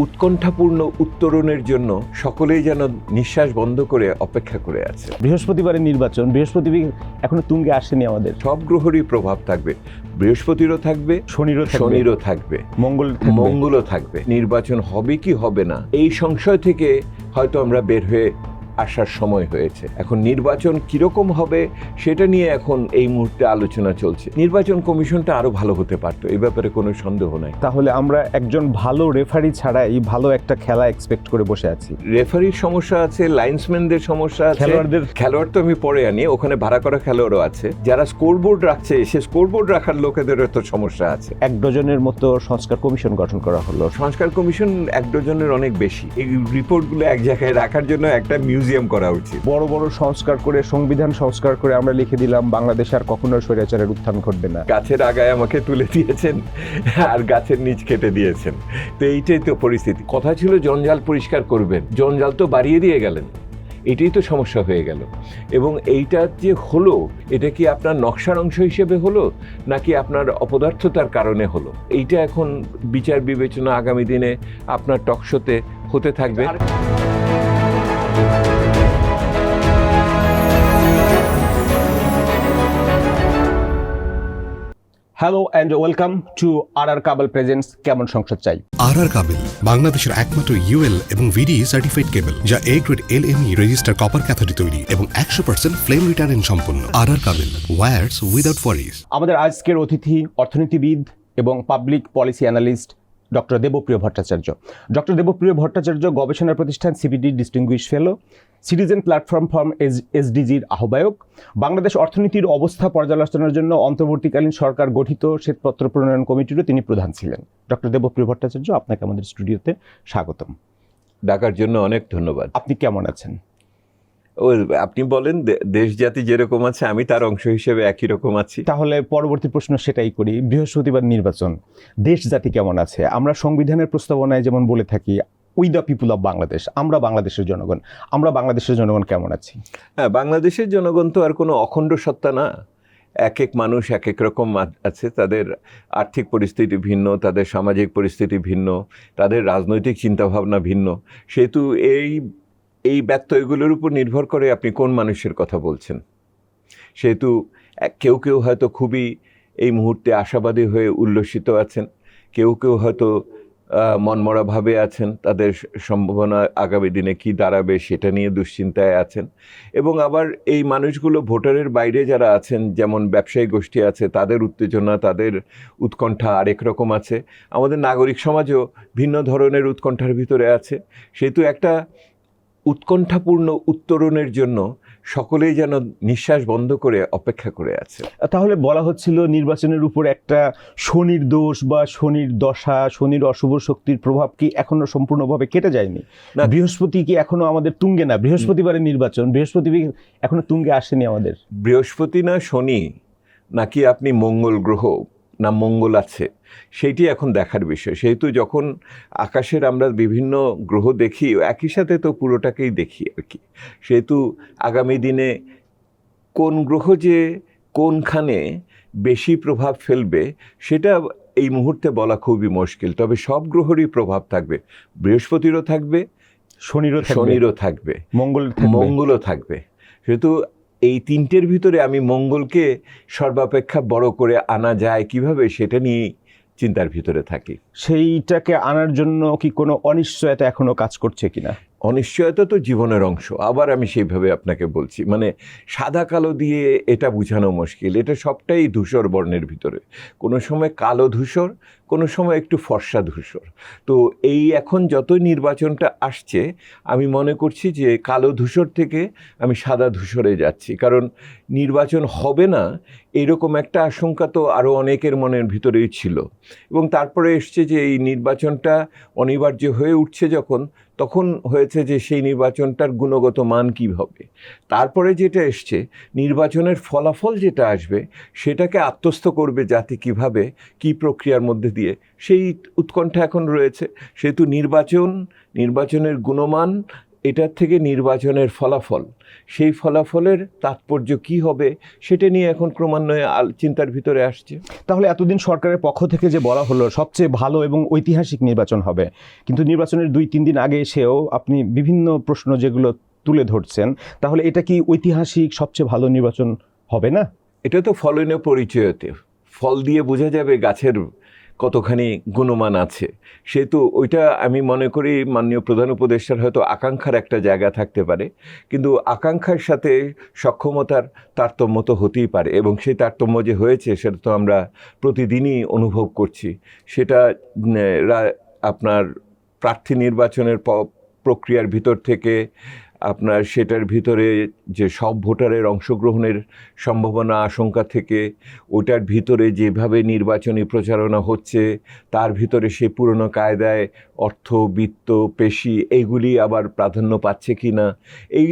উৎকণ্ঠাপূর্ণ উত্তরণের জন্য সকলেই যেন নিঃশ্বাস বন্ধ করে অপেক্ষা করে আছে। বৃহস্পতিবারের নির্বাচন, বৃহস্পতি এখনো তুঙ্গে আসেনি আমাদের। সব গ্রহেরই প্রভাব থাকবে, বৃহস্পতিরও থাকবে, শনিরও থাকবে, মঙ্গলও থাকবে। নির্বাচন হবে কি হবে না এই সংশয় থেকে হয়তো আমরা বের হয়ে আসার সময় হয়েছে। এখন নির্বাচন কিরকম হবে সেটা নিয়ে এখন এই মুহূর্তে আলোচনা চলছে। নির্বাচন কমিশনটা আরো ভালো হতে পারতো, এই ব্যাপারে কোনো সন্দেহ নাই। তাহলে আমরা একজন ভালো রেফারি ছাড়াই ভালো একটা খেলা এক্সপেক্ট করে বসে আছি। রেফারির সমস্যা আছে, লাইন্সম্যানদের সমস্যা আছে, খেলোয়াড় তো আমি পরে আনি, ওখানে ভাড়া করা খেলোয়াড়ও আছে। যারা স্কোরবোর্ড রাখছে সে স্কোরবোর্ড রাখার লোকেদেরও তো সমস্যা আছে। 1 ডজনের মতো সংস্কার কমিশন গঠন করা হলো। সংস্কার কমিশন 1 ডজনের অনেক বেশি। এই রিপোর্টগুলো এক জায়গায় রাখার জন্য একটা মিউজিয়াম করা উচিত। বড় বড় সংস্কার করে, সংবিধান সংস্কার করে আমরা লিখে দিলাম বাংলাদেশ আর কখনো স্বৈরাচারের উত্থান ঘটবে না। গাছের আগায় আমাকে তুলে দিয়েছেন আর গাছের নিচ কেটে দিয়েছেন। তো এইটাই তো পরিস্থিতি। কথা ছিল জঞ্জাল পরিষ্কার করবেন, জঞ্জাল তো বাড়িয়ে দিয়ে গেলেন। এটাই তো সমস্যা হয়ে গেল। এবং এইটা যে হলো, এটা কি আপনার নকশার অংশ হিসেবে হলো নাকি আপনার অপদার্থতার কারণে হলো, এইটা এখন বিচার বিবেচনা আগামী দিনে আপনার টকশোতে হতে থাকবে। হ্যালো অ্যান্ড ওয়েলকাম টু আর কাবল প্রেজেন্টস কেমন সংসদ চাই। আর কাবেল বাংলাদেশের একমাত্র ইউএল এবং ভিডি সার্টিফাইড কেবল, যা A grade LME register copper ক্যাথোডে তৈরি এবং 100% ফ্লেম রিটার্ডেন্ট সম্পন্ন। আর কাবেল, ওয়্যারস উইদাউট ওয়ারিজ। আমাদের আজকের অতিথি অর্থনীতিবিদ এবং public policy analyst doctor Debapriya Bhattacharya. Doctor Debapriya Bhattacharya গবেষণা প্রতিষ্ঠান CPD distinguished fellow, citizen platform for এসডিজির আহ্বায়ক, বাংলাদেশ অর্থনীতির অবস্থা পর্যালোচনার জন্য অন্তর্বর্তীকালীন সরকার গঠিত শ্বেতপত্র প্রণয়ন কমিটিরও তিনি প্রধান ছিলেন। ডক্টর দেবপ্রিয় ভট্টাচার্য, আপনাকে আমাদের স্টুডিওতে স্বাগতম। ডাকার জন্য অনেক ধন্যবাদ। আপনি কেমন আছেন? আপনি বলেন, দেশ জাতি যেরকম আছে আমি তার অংশ হিসেবে একই রকম আছি। তাহলে পরবর্তী প্রশ্ন সেটাই করি। বৃহস্পতিবার নির্বাচন, দেশ জাতি কেমন আছে? আমরা সংবিধানের প্রস্তাবনায় যেমন বলে থাকি we the people of Bangladesh, আমরা বাংলাদেশের জনগণ। আমরা বাংলাদেশের জনগণ কেমন আছি? হ্যাঁ, বাংলাদেশের জনগণ তো আর কোনো অখণ্ড সত্তা না। এক এক মানুষ এক এক রকম আছে, তাদের আর্থিক পরিস্থিতি ভিন্ন, তাদের সামাজিক পরিস্থিতি ভিন্ন, তাদের রাজনৈতিক চিন্তাভাবনা ভিন্ন। সেহেতু এই ব্যত্যয়গুলোর উপর নির্ভর করে আপনি কোন মানুষের কথা বলছেন। সেহেতু কেউ কেউ হয়তো খুবই এই মুহূর্তে আশাবাদী হয়ে উল্লসিত আছেন, কেউ কেউ হয়তো মনমরাভাবে আছেন, তাদের সম্ভাবনা আগামী দিনে কি দাঁড়াবে সেটা নিয়ে দুশ্চিন্তায় আছেন। এবং আবার এই মানুষগুলো ভোটারের বাইরে যারা আছেন, যেমন ব্যবসায়ী গোষ্ঠী আছে, তাদের উত্তেজনা, তাদের উৎকণ্ঠা আরেক রকম আছে। আমাদের নাগরিক সমাজও ভিন্ন ধরনের উৎকণ্ঠার ভিতরে আছে। সেহেতু একটা উৎকণ্ঠাপূর্ণ উত্তরণের জন্য সকলেই যেন নিঃশ্বাস বন্ধ করে অপেক্ষা করে আছে। তাহলে বলা হচ্ছিল নির্বাচনের উপর একটা শনির দোষ বা শনির দশা, শনির অশুভ শক্তির প্রভাব কি এখনো সম্পূর্ণভাবে কেটে যায়নি? বৃহস্পতি কি এখনো আমাদের তুঙ্গে না? বৃহস্পতিবারের নির্বাচন, বৃহস্পতি এখনো তুঙ্গে আসেনি আমাদের। বৃহস্পতি না শনি নাকি আপনি মঙ্গল গ্রহ না মঙ্গল আছে, সেইটি এখন দেখার বিষয়। সেহেতু যখন আকাশের আমরা বিভিন্ন গ্রহ দেখি, একই সাথে তো পুরোটাকেই দেখি আর কি। সেহেতু আগামী দিনে কোন গ্রহ যে কোনখানে বেশি প্রভাব ফেলবে সেটা এই মুহূর্তে বলা খুবই মুশকিল। তবে সব গ্রহেরই প্রভাব থাকবে, বৃহস্পতিরও থাকবে, শনিরও থাকবে, মঙ্গলও থাকবে। সেহেতু এই তিনটের ভিতরে আমি মঙ্গলকে সর্বাপেক্ষা বড় করে আনা যায় কিভাবে, সেটা নিয়ে চিন্তার ভিতরে থাকি। সেইটাকে আনার জন্য কি কোনো অনিশ্চয়তা এখনো কাজ করছে কিনা? অনিশ্চয়তা তো জীবনের অংশ। আবার আমি সেইভাবে আপনাকে বলছি, মানে সাদা কালো দিয়ে এটা বোঝানো মুশকিল। এটা সবটাই ধূসর বর্ণের ভিতরে, কোনো সময় কালো ধূসর, কোনো সময় একটু ফর্সা ধূসর। তো এই এখন যতই নির্বাচনটা আসছে আমি মনে করছি যে কালো ধূসর থেকে আমি সাদা ধূসরে যাচ্ছি। কারণ নির্বাচন হবে না এরকম একটা আশঙ্কা তো আরও অনেকের মনের ভিতরেই ছিল। এবং তারপরে এসছে যে এই নির্বাচনটা অনিবার্য হয়ে উঠছে যখন, তখন হয়েছে যে সেই নির্বাচনটার গুণগত মান কী হবে। তারপরে যেটা এসছে, নির্বাচনের ফলাফল যেটা আসবে সেটাকে আত্মস্থ করবে জাতি কিভাবে, কি প্রক্রিয়ার মধ্যে দিয়ে, সেই উৎকণ্ঠা এখন রয়েছে। সেহেতু নির্বাচনের গুণমান এটার থেকে নির্বাচনের ফলাফল, সেই ফলাফলের তাৎপর্য কি হবে সেটা নিয়ে এখন ক্রমান্বয়ে চিন্তার ভিতরে আসছে। তাহলে এতদিন সরকারের পক্ষ থেকে যে বলা হলো সবচেয়ে ভালো এবং ঐতিহাসিক নির্বাচন হবে, কিন্তু নির্বাচনের 2-3 দিন আগে এসেও আপনি বিভিন্ন প্রশ্ন যেগুলো তুলে ধরছেন, তাহলে এটা কি ঐতিহাসিক সবচেয়ে ভালো নির্বাচন হবে না? এটা তো ফলনীয় পরিচয়তে, ফল দিয়ে বোঝা যাবে গাছের কতখানি গুণমান আছে। সেহেতু ওইটা আমি মনে করি মাননীয় প্রধান উপদেষ্টার হয়তো আকাঙ্ক্ষার একটা জায়গা থাকতে পারে, কিন্তু আকাঙ্ক্ষার সাথে সক্ষমতার তারতম্য তো হতেই পারে, এবং সেই তারতম্য যে হয়েছে সেটা তো আমরা প্রতিদিনই অনুভব করছি। সেটা আপনার প্রার্থী নির্বাচনের প্রক্রিয়ার ভিতর থেকে আপনার সেটার ভিতরে যে সব ভোটারের অংশগ্রহণের সম্ভাবনা আশঙ্কা থেকে, ওটার ভিতরে যেভাবে নির্বাচনী প্রচারণা হচ্ছে তার ভিতরে সেই পুরনো কায়দায় অর্থ, বিত্ত, পেশি এইগুলি আবার প্রাধান্য পাচ্ছে কি না, এই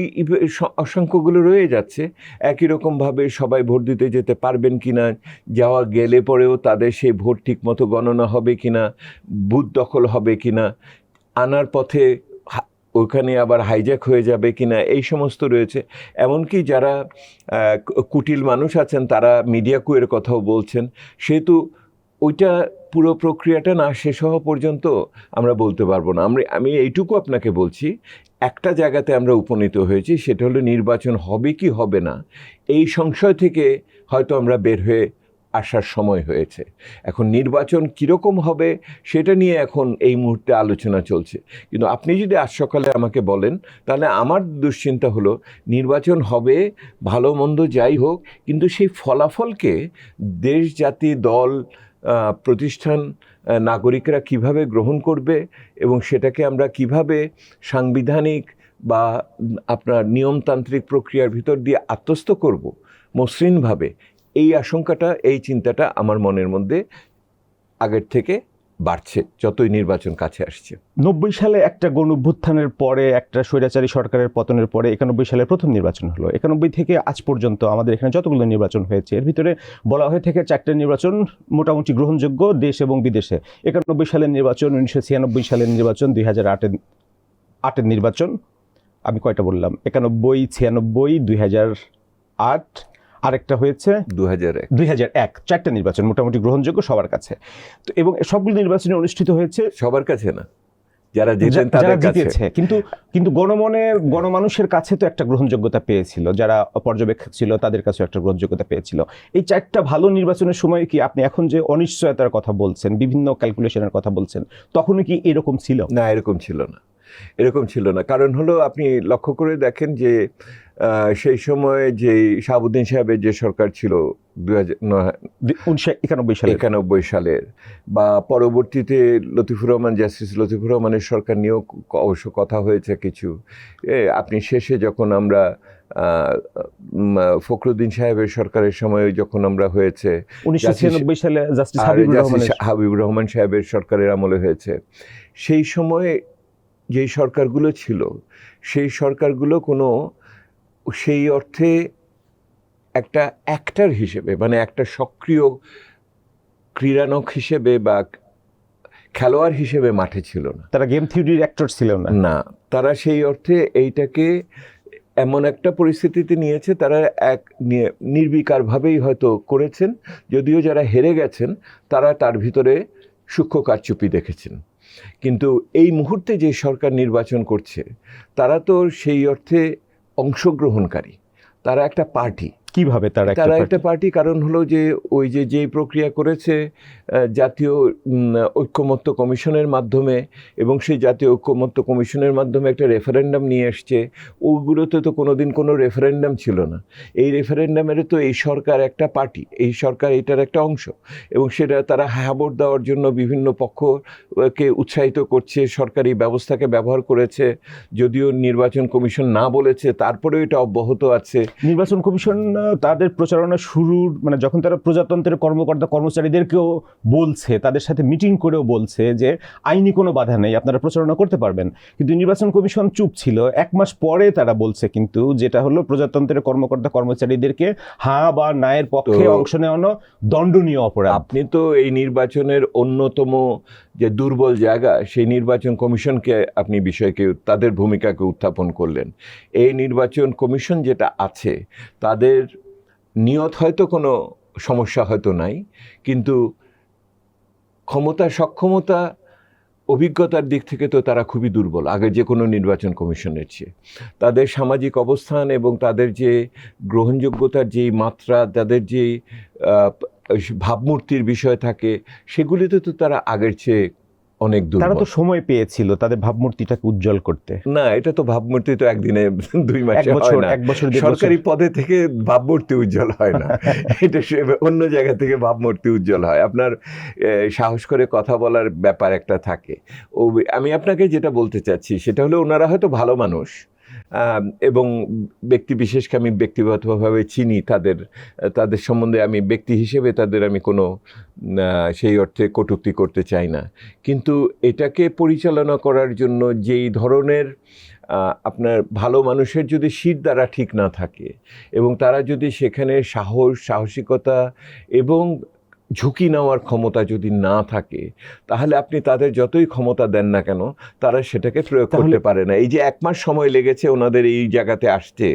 অসংখ্যগুলো রয়ে যাচ্ছে। একই রকমভাবে সবাই ভোট দিতে যেতে পারবেন কি না, যাওয়া গেলে পরেও তাদের সেই ভোট ঠিকমতো গণনা হবে কি না, বুথ দখল হবে কি না, আনার পথে ওখানে আবার হাইজ্যাক হয়ে যাবে কিনা, এই সমস্ত রয়েছে। এমনকি যারা কুটিল মানুষ আছেন তারা মিডিয়া কুয়ের কথাও বলছেন। সেহেতু ওইটা পুরো প্রক্রিয়াটা না শেষ হওয়া পর্যন্ত আমরা বলতে পারবো না। আমি এইটুকু আপনাকে বলছি, একটা জায়গাতে আমরা উপনীত হয়েছি, সেটা হলো নির্বাচন হবে কি হবে না এই সংশয় থেকে হয়তো আমরা বের হয়ে আসার সময় হয়েছে। এখন নির্বাচন কীরকম হবে সেটা নিয়ে এখন এই মুহূর্তে আলোচনা চলছে। কিন্তু আপনি যদি আজ সকালে আমাকে বলেন, তাহলে আমার দুশ্চিন্তা হলো নির্বাচন হবে, ভালো মন্দ যাই হোক, কিন্তু সেই ফলাফলকে দেশ, জাতি, দল, প্রতিষ্ঠান, নাগরিকরা কিভাবে গ্রহণ করবে এবং সেটাকে আমরা কিভাবে সাংবিধানিক বা আপনার নিয়মতান্ত্রিক প্রক্রিয়ার ভিতর দিয়ে আত্মস্থ করব মসৃণভাবে, এই আশঙ্কাটা, এই চিন্তাটা আমার মনের মধ্যে আগের থেকে বাড়ছে যতই নির্বাচন কাছে আসছে। 90 সালে একটা গণঅভ্যুত্থানের পরে, একটা স্বৈরাচারী সরকারের পতনের পরে 91 সালে প্রথম নির্বাচন হলো। 91 থেকে আজ পর্যন্ত আমাদের এখানে যতগুলো নির্বাচন হয়েছে এর ভিতরে বলা হয়ে থেকে 4টে নির্বাচন মোটামুটি গ্রহণযোগ্য দেশ এবং বিদেশে। 91 সালের নির্বাচন, 1996 সালের নির্বাচন, 2008-এর নির্বাচন, আমি কয়টা বললাম, 91, 96, 2008, আরেকটা হয়েছে 2001। 4টে নির্বাচন মোটামুটি গ্রহণযোগ্য সবার কাছে। তো এবং সবগুলো নির্বাচনে অনুষ্ঠিত হয়েছে সবার কাছে না, যারা জিতেন তাদের কাছে, কিন্তু গণমানুষের কাছে তো একটা গ্রহণযোগ্যতা পেয়েছিল, যারা পর্যবেক্ষক ছিল তাদের কাছে একটা গ্রহণযোগ্যতা পেয়েছিল। এই 4টা ভালো নির্বাচনের সময় কি আপনি এখন যে অনিশ্চয়তার কথা বলছেন, বিভিন্ন ক্যালকুলেশনের কথা বলছেন, তখনও কি এরকম ছিল? না, এরকম ছিল না। কারণ হলো আপনি লক্ষ্য করে দেখেন যে সেই সময় যে শাহাবুদ্দিন সাহেবের যে সরকার ছিল 1991 সালের, বা পরবর্তীতে জাস্টিস লতিফুর রহমানের সরকার নিয়েও অবশ্য কথা হয়েছে কিছু। আপনি শেষে যখন আমরা ফখরুদ্দিন সাহেবের সরকারের সময় যখন আমরা হয়েছে 1996 সালে জাস্টিস হাবিবুর রহমান সাহেবের সরকারের আমলে হয়েছে, সেই সময় যেই সরকারগুলো ছিল সেই সরকারগুলো কোনো সেই অর্থে একটা অ্যাক্টর হিসেবে, মানে একটা সক্রিয় ক্রীড়ানক হিসেবে বা খেলোয়াড় হিসেবে মাঠে ছিল না। তারা গেম থিওরির অ্যাক্টর ছিল না। তারা সেই অর্থে এইটাকে এমন একটা পরিস্থিতিতে নিয়েছে, তারা নির্বিকারভাবেই হয়তো করেছেন, যদিও যারা হেরে গেছেন তারা তার ভিতরে সূক্ষ্ম কারচুপি দেখেছেন। কিন্তু এই মুহূর্তে যে সরকার নির্বাচন করছে তারা তো সেই অর্থে অংশগ্রহণকারী, তারা একটা পার্টি। কিভাবে তারা একটা পার্টি? কারণ হলো যে ওই যে প্রক্রিয়া করেছে জাতীয় ঐক্যমত্য কমিশনের মাধ্যমে, এবং সেই জাতীয় ঐক্যমত্য কমিশনের মাধ্যমে একটা রেফারেন্ডাম নিয়ে এসছে, ওগুলোতে তো কোনোদিন কোনো রেফারেন্ডাম ছিল না। এই রেফারেন্ডামের তো এই সরকার একটা পার্টি, এই সরকার এটার একটা অংশ, এবং সেটা তারা হ্যাঁ ভোট দেওয়ার জন্য বিভিন্ন পক্ষকে উৎসাহিত করছে, সরকারি ব্যবস্থাকে ব্যবহার করেছে, যদিও নির্বাচন কমিশন না বলেছে তারপরেও এটা অব্যাহত আছে। নির্বাচন কমিশন তাদের প্রচারণা শুরুর মানে যখন তারা প্রজাতন্ত্রের কর্মকর্তা কর্মচারীদেরকেও বলছে, তাদের সাথে মিটিং করেও বলছে যে আইনি কোনো বাধা নেই, আপনারা প্রচারণা করতে পারবেন, কিন্তু নির্বাচন কমিশন চুপ ছিল। 1 মাস পরে তারা বলছে কিন্তু, যেটা হলো প্রজাতন্ত্রের কর্মকর্তা কর্মচারীদেরকে হ্যাঁ বা নায়ের পক্ষে অংশ নেওয়ানো দণ্ডনীয় অপরাধ। আপনি তো এই নির্বাচনের অন্যতম যে দুর্বল জায়গা, সেই নির্বাচন কমিশনকে আপনি বিষয়কে, তাদের ভূমিকাকে উত্থাপন করলেন। এই নির্বাচন কমিশন যেটা আছে, তাদের নিয়ত হয়তো কোনো সমস্যা হয়তো নাই, কিন্তু ক্ষমতা, সক্ষমতা, অভিজ্ঞতার দিক থেকে তো তারা খুবই দুর্বল আগের যে কোনো নির্বাচন কমিশনের চেয়ে। তাদের সামাজিক অবস্থান এবং তাদের যে গ্রহণযোগ্যতার যেই মাত্রা, তাদের যে ভাবমূর্তির বিষয় থাকে, সেগুলিতে তো তারা আগের চেয়ে অনেক তারা দুর্বল। তো সময় পেয়েছিল তাদের ভাবমূর্তিটাকে উজ্জ্বল করতে। না, এটা তো ভাবমূর্তি তো একদিনে 2 মাসে হয় না। 1 বছর 1.5 বছর সরকারি পদে থেকে ভাবমূর্তি উজ্জ্বল হয় না। এটা অন্য জায়গা থেকে ভাবমূর্তি উজ্জ্বল হয়। আপনার সাহস করে কথা বলার ব্যাপার একটা থাকে। আমি আপনাকে যেটা বলতে চাচ্ছি সেটা হলো, ওনারা হয়তো ভালো মানুষ, এবং ব্যক্তি বিশেষকে আমি ব্যক্তিগতভাবে চিনি, তাদের সম্বন্ধে আমি ব্যক্তি হিসেবে তাদের আমি কোনো সেই অর্থে কটূক্তি করতে চাই না, কিন্তু এটাকে পরিচালনা করার জন্য যেই ধরনের আপনার ভালো মানুষের যদি শির দ্বারা ঠিক না থাকে, এবং তারা যদি সেখানে সাহসিকতা এবং ঝুঁকি নেওয়ার ক্ষমতা যদি না থাকে, তাহলে আপনি তাদের যতই ক্ষমতা দেন না কেন, তারা সেটাকে প্রয়োগ করতে পারে না। এই যে 1 মাস সময় লেগেছে ওনাদের এই জায়গাতে আসতে,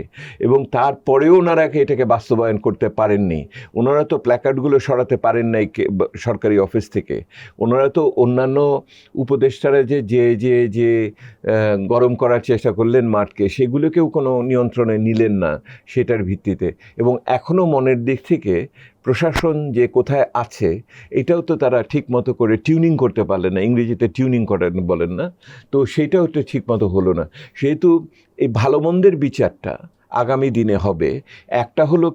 এবং তারপরেও ওনারা এটাকে বাস্তবায়ন করতে পারেননি। ওনারা তো প্ল্যাকার্ডগুলো সরাতে পারেন নাই সরকারি অফিস থেকে। ওনারা তো অন্যান্য উপদেষ্টারা যে গরম করার চেষ্টা করলেন মাঠকে, সেগুলোকেও কোনো নিয়ন্ত্রণে নিলেন না সেটার ভিত্তিতে। এবং এখনও মনের দিক থেকে প্রশাসন যে কোথায় আছে, এটাও তো তারা ঠিক মতো করে টিউনিং করতে পারলেন না। ইংরেজিতে টিউনিং করেন বলেন না, তো সেটাও তো ঠিক মতো হলো না। সেহেতু এই ভালো মন্দের বিচারটা আগামী দিনে হবে, একটা হলো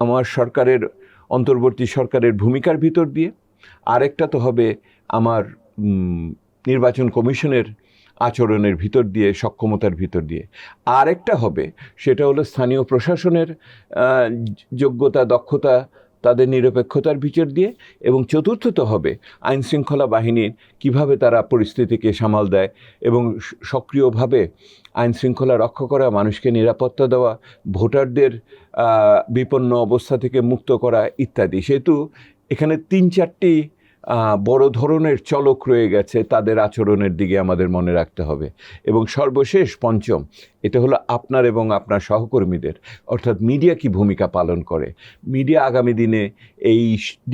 আমার সরকারের, অন্তর্বর্তী সরকারের ভূমিকার ভিতর দিয়ে, আরেকটা তো হবে আমার নির্বাচন কমিশনের আচরণের ভিতর দিয়ে, সক্ষমতার ভিতর দিয়ে। আরেকটা হবে সেটা হলো স্থানীয় প্রশাসনের যোগ্যতা, দক্ষতা, তাদের নিরপেক্ষতার ভিতর দিয়ে। এবং চতুর্থত হবে আইনশৃঙ্খলা বাহিনীর কিভাবে তারা পরিস্থিতিকে সামাল দেয় এবং সক্রিয়ভাবে আইনশৃঙ্খলা রক্ষা করা, মানুষকে নিরাপত্তা দেওয়া, ভোটারদের বিপন্ন অবস্থা থেকে মুক্ত করা ইত্যাদি। সেহেতু এখানে 3-4টি বড় ধরনের চলক রয়ে গেছে, তাদের আচরণের দিকে আমাদের মনে রাখতে হবে। এবং সর্বশেষ পঞ্চম, এটা হলো আপনার এবং আপনার সহকর্মীদের, অর্থাৎ মিডিয়া কি ভূমিকা পালন করে। মিডিয়া আগামী দিনে এই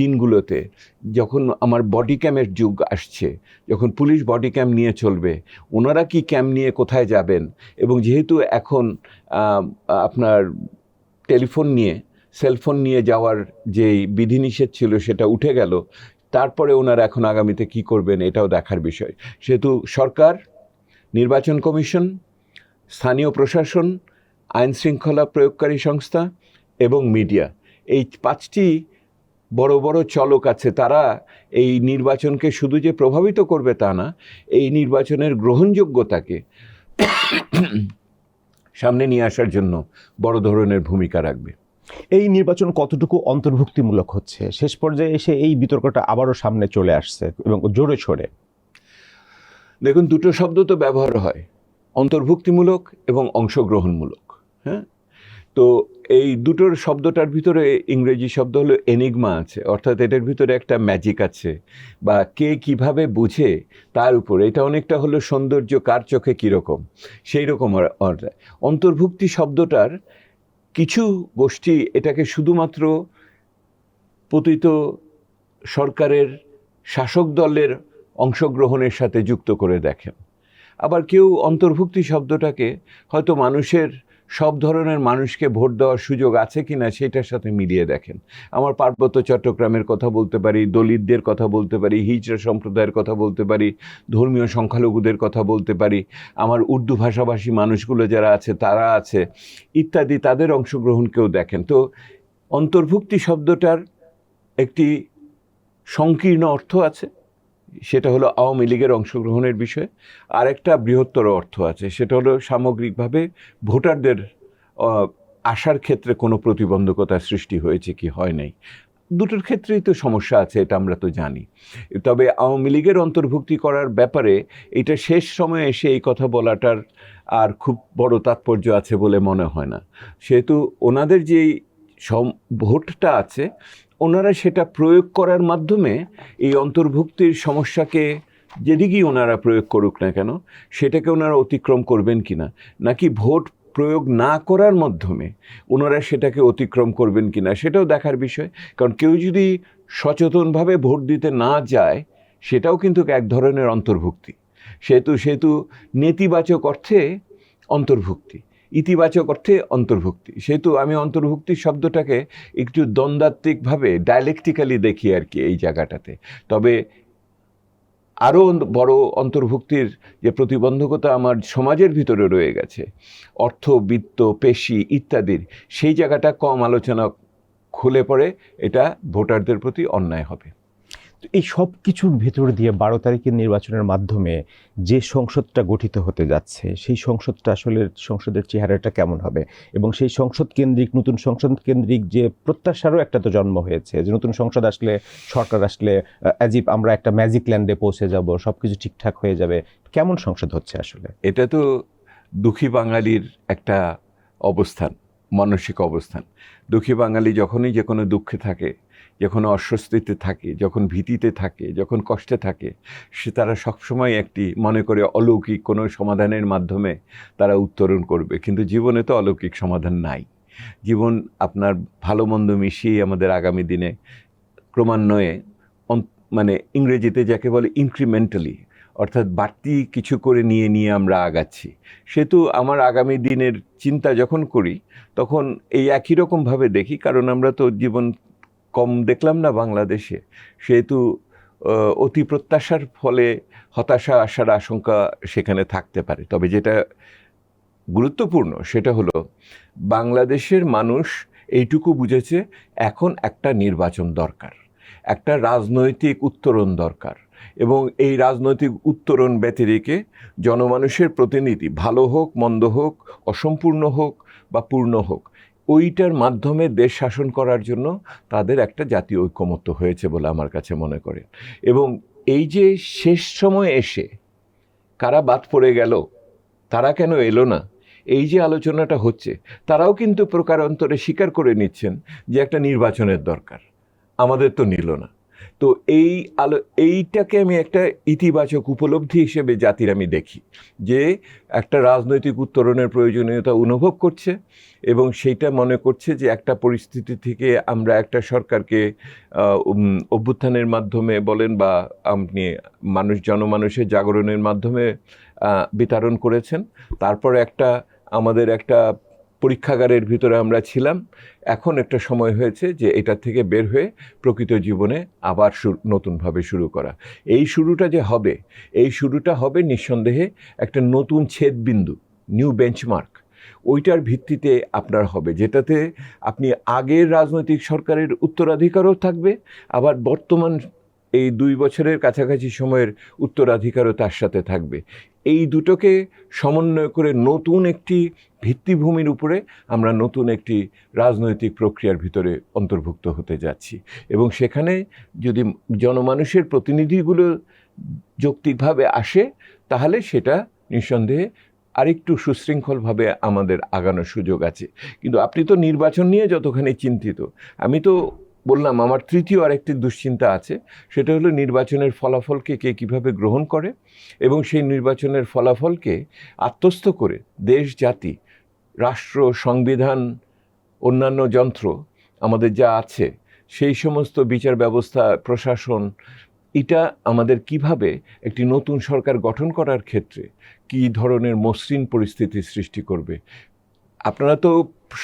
দিনগুলোতে, যখন আমার বডি ক্যামের যুগ আসছে, যখন পুলিশ বডি ক্যাম নিয়ে চলবে, ওনারা কি ক্যাম নিয়ে কোথায় যাবেন, এবং যেহেতু এখন আপনার টেলিফোন নিয়ে, সেলফোন নিয়ে যাওয়ার যেই বিধিনিষেধ ছিল সেটা উঠে গেল, তারপরে ওনারা এখন আগামীতে কি করবেন এটাও দেখার বিষয়। সেহেতু সরকার, নির্বাচন কমিশন, স্থানীয় প্রশাসন, আইন শৃঙ্খলা প্রয়োগকারী সংস্থা এবং মিডিয়া, এই 5টি বড় বড় চলক আছে। তারা এই নির্বাচনকে শুধু যে প্রভাবিত করবে তা না, এই নির্বাচনের গ্রহণযোগ্যতাকে সামনে নিয়ে আসার জন্য বড় ধরনের ভূমিকা রাখবে। এই নির্বাচন কতটুকু অন্তর্ভুক্তিমূলক হচ্ছে, শেষ পর্যায়ে এসে এই বিতর্কটা আবারও সামনে চলে আসছে এবং জোরে সোরে। দেখুন, দুটো শব্দ তো ব্যবহার হয়, অন্তর্ভুক্তিমূলক এবং অংশগ্রহণমূলক। হ্যাঁ, তো এই দুটোর শব্দটার ভিতরে ইংরেজি শব্দ হলো এনিগমা আছে, অর্থাৎ এটার ভিতরে একটা ম্যাজিক আছে, বা কে কিভাবে বুঝে তার উপর। এটা অনেকটা হলো সৌন্দর্য কার চোখে কীরকম, সেই রকম। অন্তর্ভুক্তি শব্দটার কিছু গোষ্ঠী এটাকে শুধুমাত্র পতিত সরকারের শাসক দলের অংশগ্রহণের সাথে যুক্ত করে দেখেন। আবার কেউ অন্তর্ভুক্তি শব্দটাকে হয়তো মানুষের, সব ধরনের মানুষকে ভোট দেওয়ার সুযোগ আছে কিনা সেটার সাথে মিলিয়ে দেখেন। আমার পার্বত্য চট্টগ্রামের কথা বলতে পারি, দলিতদের কথা বলতে পারি, হিজড়া সম্প্রদায়ের কথা বলতে পারি, ধর্মীয় সংখ্যালঘুদের কথা বলতে পারি, আমার উর্দু ভাষাভাষী মানুষগুলো যারা আছে তারা আছে ইত্যাদি, তাদের অংশগ্রহণকেও দেখেন। তো অন্তর্ভুক্তি শব্দটার একটি সংকীর্ণ অর্থ আছে, সেটা হলো আওয়ামী লীগের অংশগ্রহণের বিষয়ে। আর একটা বৃহত্তর অর্থ আছে, সেটা হলো সামগ্রিকভাবে ভোটারদের আসার ক্ষেত্রে কোনো প্রতিবন্ধকতা সৃষ্টি হয়েছে কি হয় নাই, দুটোর ক্ষেত্রেই তো সমস্যা আছে, এটা আমরা তো জানি। তবে আওয়ামী লীগের অন্তর্ভুক্তি করার ব্যাপারে এটা শেষ সময়ে এসে এই কথা বলাটার আর খুব বড় তাৎপর্য আছে বলে মনে হয় না। সেহেতু ওনাদের যেই ভোটটা আছে, ওনারা সেটা প্রয়োগ করার মাধ্যমে এই অন্তর্ভুক্তির সমস্যাকে যেদিকেই ওনারা প্রয়োগ করুক না কেন, সেটাকে ওনারা অতিক্রম করবেন কিনা, নাকি ভোট প্রয়োগ না করার মাধ্যমে ওনারা সেটাকে অতিক্রম করবেন কিনা, সেটাও দেখার বিষয়। কারণ কেউ যদি সচেতনভাবে ভোট দিতে না যায়, সেটাও কিন্তু এক ধরনের অন্তর্ভুক্তি। সেহেতু নেতিবাচক অর্থে অন্তর্ভুক্তি, ইতিবাচক অর্থে অন্তর্ভুক্তি। সেহেতু আমি অন্তর্ভুক্তি শব্দটাকে একটু দ্বন্দ্বাত্মিকভাবে ডায়ালেকটিক্যালি দেখি আর কি এই জায়গাটাতে। তবে আরও বড় অন্তর্ভুক্তির যে প্রতিবন্ধকতা আমার সমাজের ভিতরে রয়ে গেছে, অর্থ, বিত্ত, পেশি ইত্যাদির, সেই জায়গাটা কম আলোচনা খুলে পড়ে এটা ভোটারদের প্রতি অন্যায় হবে। তো এই সব কিছুর ভেতর দিয়ে 12 তারিখের নির্বাচনের মাধ্যমে যে সংসদটা গঠিত হতে যাচ্ছে, সেই সংসদটা আসলে সংসদের চেহারাটা কেমন হবে, এবং সেই সংসদ কেন্দ্রিক, নতুন সংসদ কেন্দ্রিক যে প্রত্যাশারও একটা তো জন্ম হয়েছে যে নতুন সংসদ আসলে, সরকার আসলে অ্যাজিপ আমরা একটা ম্যাজিক ল্যান্ডে পৌঁছে যাব, সব কিছু ঠিকঠাক হয়ে যাবে। কেমন সংসদ হচ্ছে আসলে? এটা তো দুঃখী বাঙালির একটা অবস্থান, মানসিক অবস্থান। দুঃখী বাঙালি যখনই যে কোনো দুঃখে থাকে, যখন অস্বস্তিতে থাকে, যখন ভীতিতে থাকে, যখন কষ্টে থাকে, তারা সবসময় একটি মনে করে অলৌকিক কোনো সমাধানের মাধ্যমে তারা উত্তরণ করবে। কিন্তু জীবনে তো অলৌকিক সমাধান নাই। জীবন আপনার ভালো মন্দ মিশিয়ে আমাদের আগামী দিনে ক্রমান্বয়ে মানে ইংরেজিতে যাকে বলে ইনক্রিমেন্টালি, অর্থাৎ বাড়তি কিছু করে নিয়ে আমরা আগাচ্ছি। সেহেতু আমার আগামী দিনের চিন্তা যখন করি তখন এই একই রকমভাবে দেখি, কারণ আমরা তো জীবন কম দেখলাম না বাংলাদেশে। সেহেতু অতি প্রত্যাশার ফলে হতাশা আসার আশঙ্কা সেখানে থাকতে পারে। তবে যেটা গুরুত্বপূর্ণ সেটা হলো বাংলাদেশের মানুষ এইটুকু বুঝেছে, এখন একটা নির্বাচন দরকার, একটা রাজনৈতিক উত্তরণ দরকার, এবং এই রাজনৈতিক উত্তরণ ব্যতিরেকে জনমানুষের প্রতিনিধি, ভালো হোক মন্দ হোক, অসম্পূর্ণ হোক বা পূর্ণ হোক, ওইটার মাধ্যমে দেশ শাসন করার জন্য তাদের একটা জাতীয় ঐকমত্য হয়েছে বলে আমার কাছে মনে করে। এবং এই যে শেষ সময় এসে কারা বাদ পড়ে গেল, তারা কেন এলো না, এই যে আলোচনাটা হচ্ছে, তারাও কিন্তু প্রকারান্তরে স্বীকার করে নিচ্ছেন যে একটা নির্বাচনের দরকার, আমাদের তো নিল না। তো এইটাকে আমি একটা ইতিবাচক উপলব্ধি হিসেবে জাতির আমি দেখি, যে একটা রাজনৈতিক উত্তরণের প্রয়োজনীয়তা অনুভব করছে, এবং সেইটা মনে করছে যে একটা পরিস্থিতি থেকে আমরা একটা সরকারকে অভ্যুত্থানের মাধ্যমে বলেন বা আপনি জনমানুষের জাগরণের মাধ্যমে বিতরণ করেছেন, তারপরে আমাদের একটা পরীক্ষাগারের ভিতরে আমরা ছিলাম, এখন একটা সময় হয়েছে যে এটা থেকে বের হয়ে প্রকৃত জীবনে আবার নতুনভাবে শুরু করা। এই শুরুটা যে হবে, এই শুরুটা হবে নিঃসন্দেহে একটা নতুন ছেদবিন্দু, নিউ বেঞ্চমার্ক। ওইটার ভিত্তিতে আপনার হবে, যেটাতে আপনি আগের রাজনৈতিক সরকারের উত্তরাধিকারও থাকবে, আবার বর্তমান এই 2 বছরের কাছাকাছি সময়ের উত্তরাধিকারও তার সাথে থাকবে। এই দুটোকে সমন্বয় করে নতুন একটি ভিত্তিভূমির উপরে আমরা নতুন একটি রাজনৈতিক প্রক্রিয়ার ভিতরে অন্তর্ভুক্ত হতে যাচ্ছি। এবং সেখানে যদি জনমানুষের প্রতিনিধিগুলো যৌক্তিকভাবে আসে, তাহলে সেটা নিঃসন্দেহে আরেকটু সুশৃঙ্খলভাবে আমাদের আগানোর সুযোগ আছে। কিন্তু আপনি তো নির্বাচন নিয়ে যতখানি চিন্তিত, আমি তো বললাম আমার তৃতীয় আরেকটি দুশ্চিন্তা আছে, সেটা হলো নির্বাচনের ফলাফলকে কে কীভাবে গ্রহণ করে, এবং সেই নির্বাচনের ফলাফলকে আত্মস্থ করে দেশ, জাতি, রাষ্ট্র, সংবিধান, অন্যান্য যন্ত্র আমাদের যা আছে, সেই সমস্ত বিচার ব্যবস্থা, প্রশাসন, এটা আমাদের কিভাবে একটি নতুন সরকার গঠন করার ক্ষেত্রে কী ধরনের মসৃণ পরিস্থিতি সৃষ্টি করবে। আপনারা তো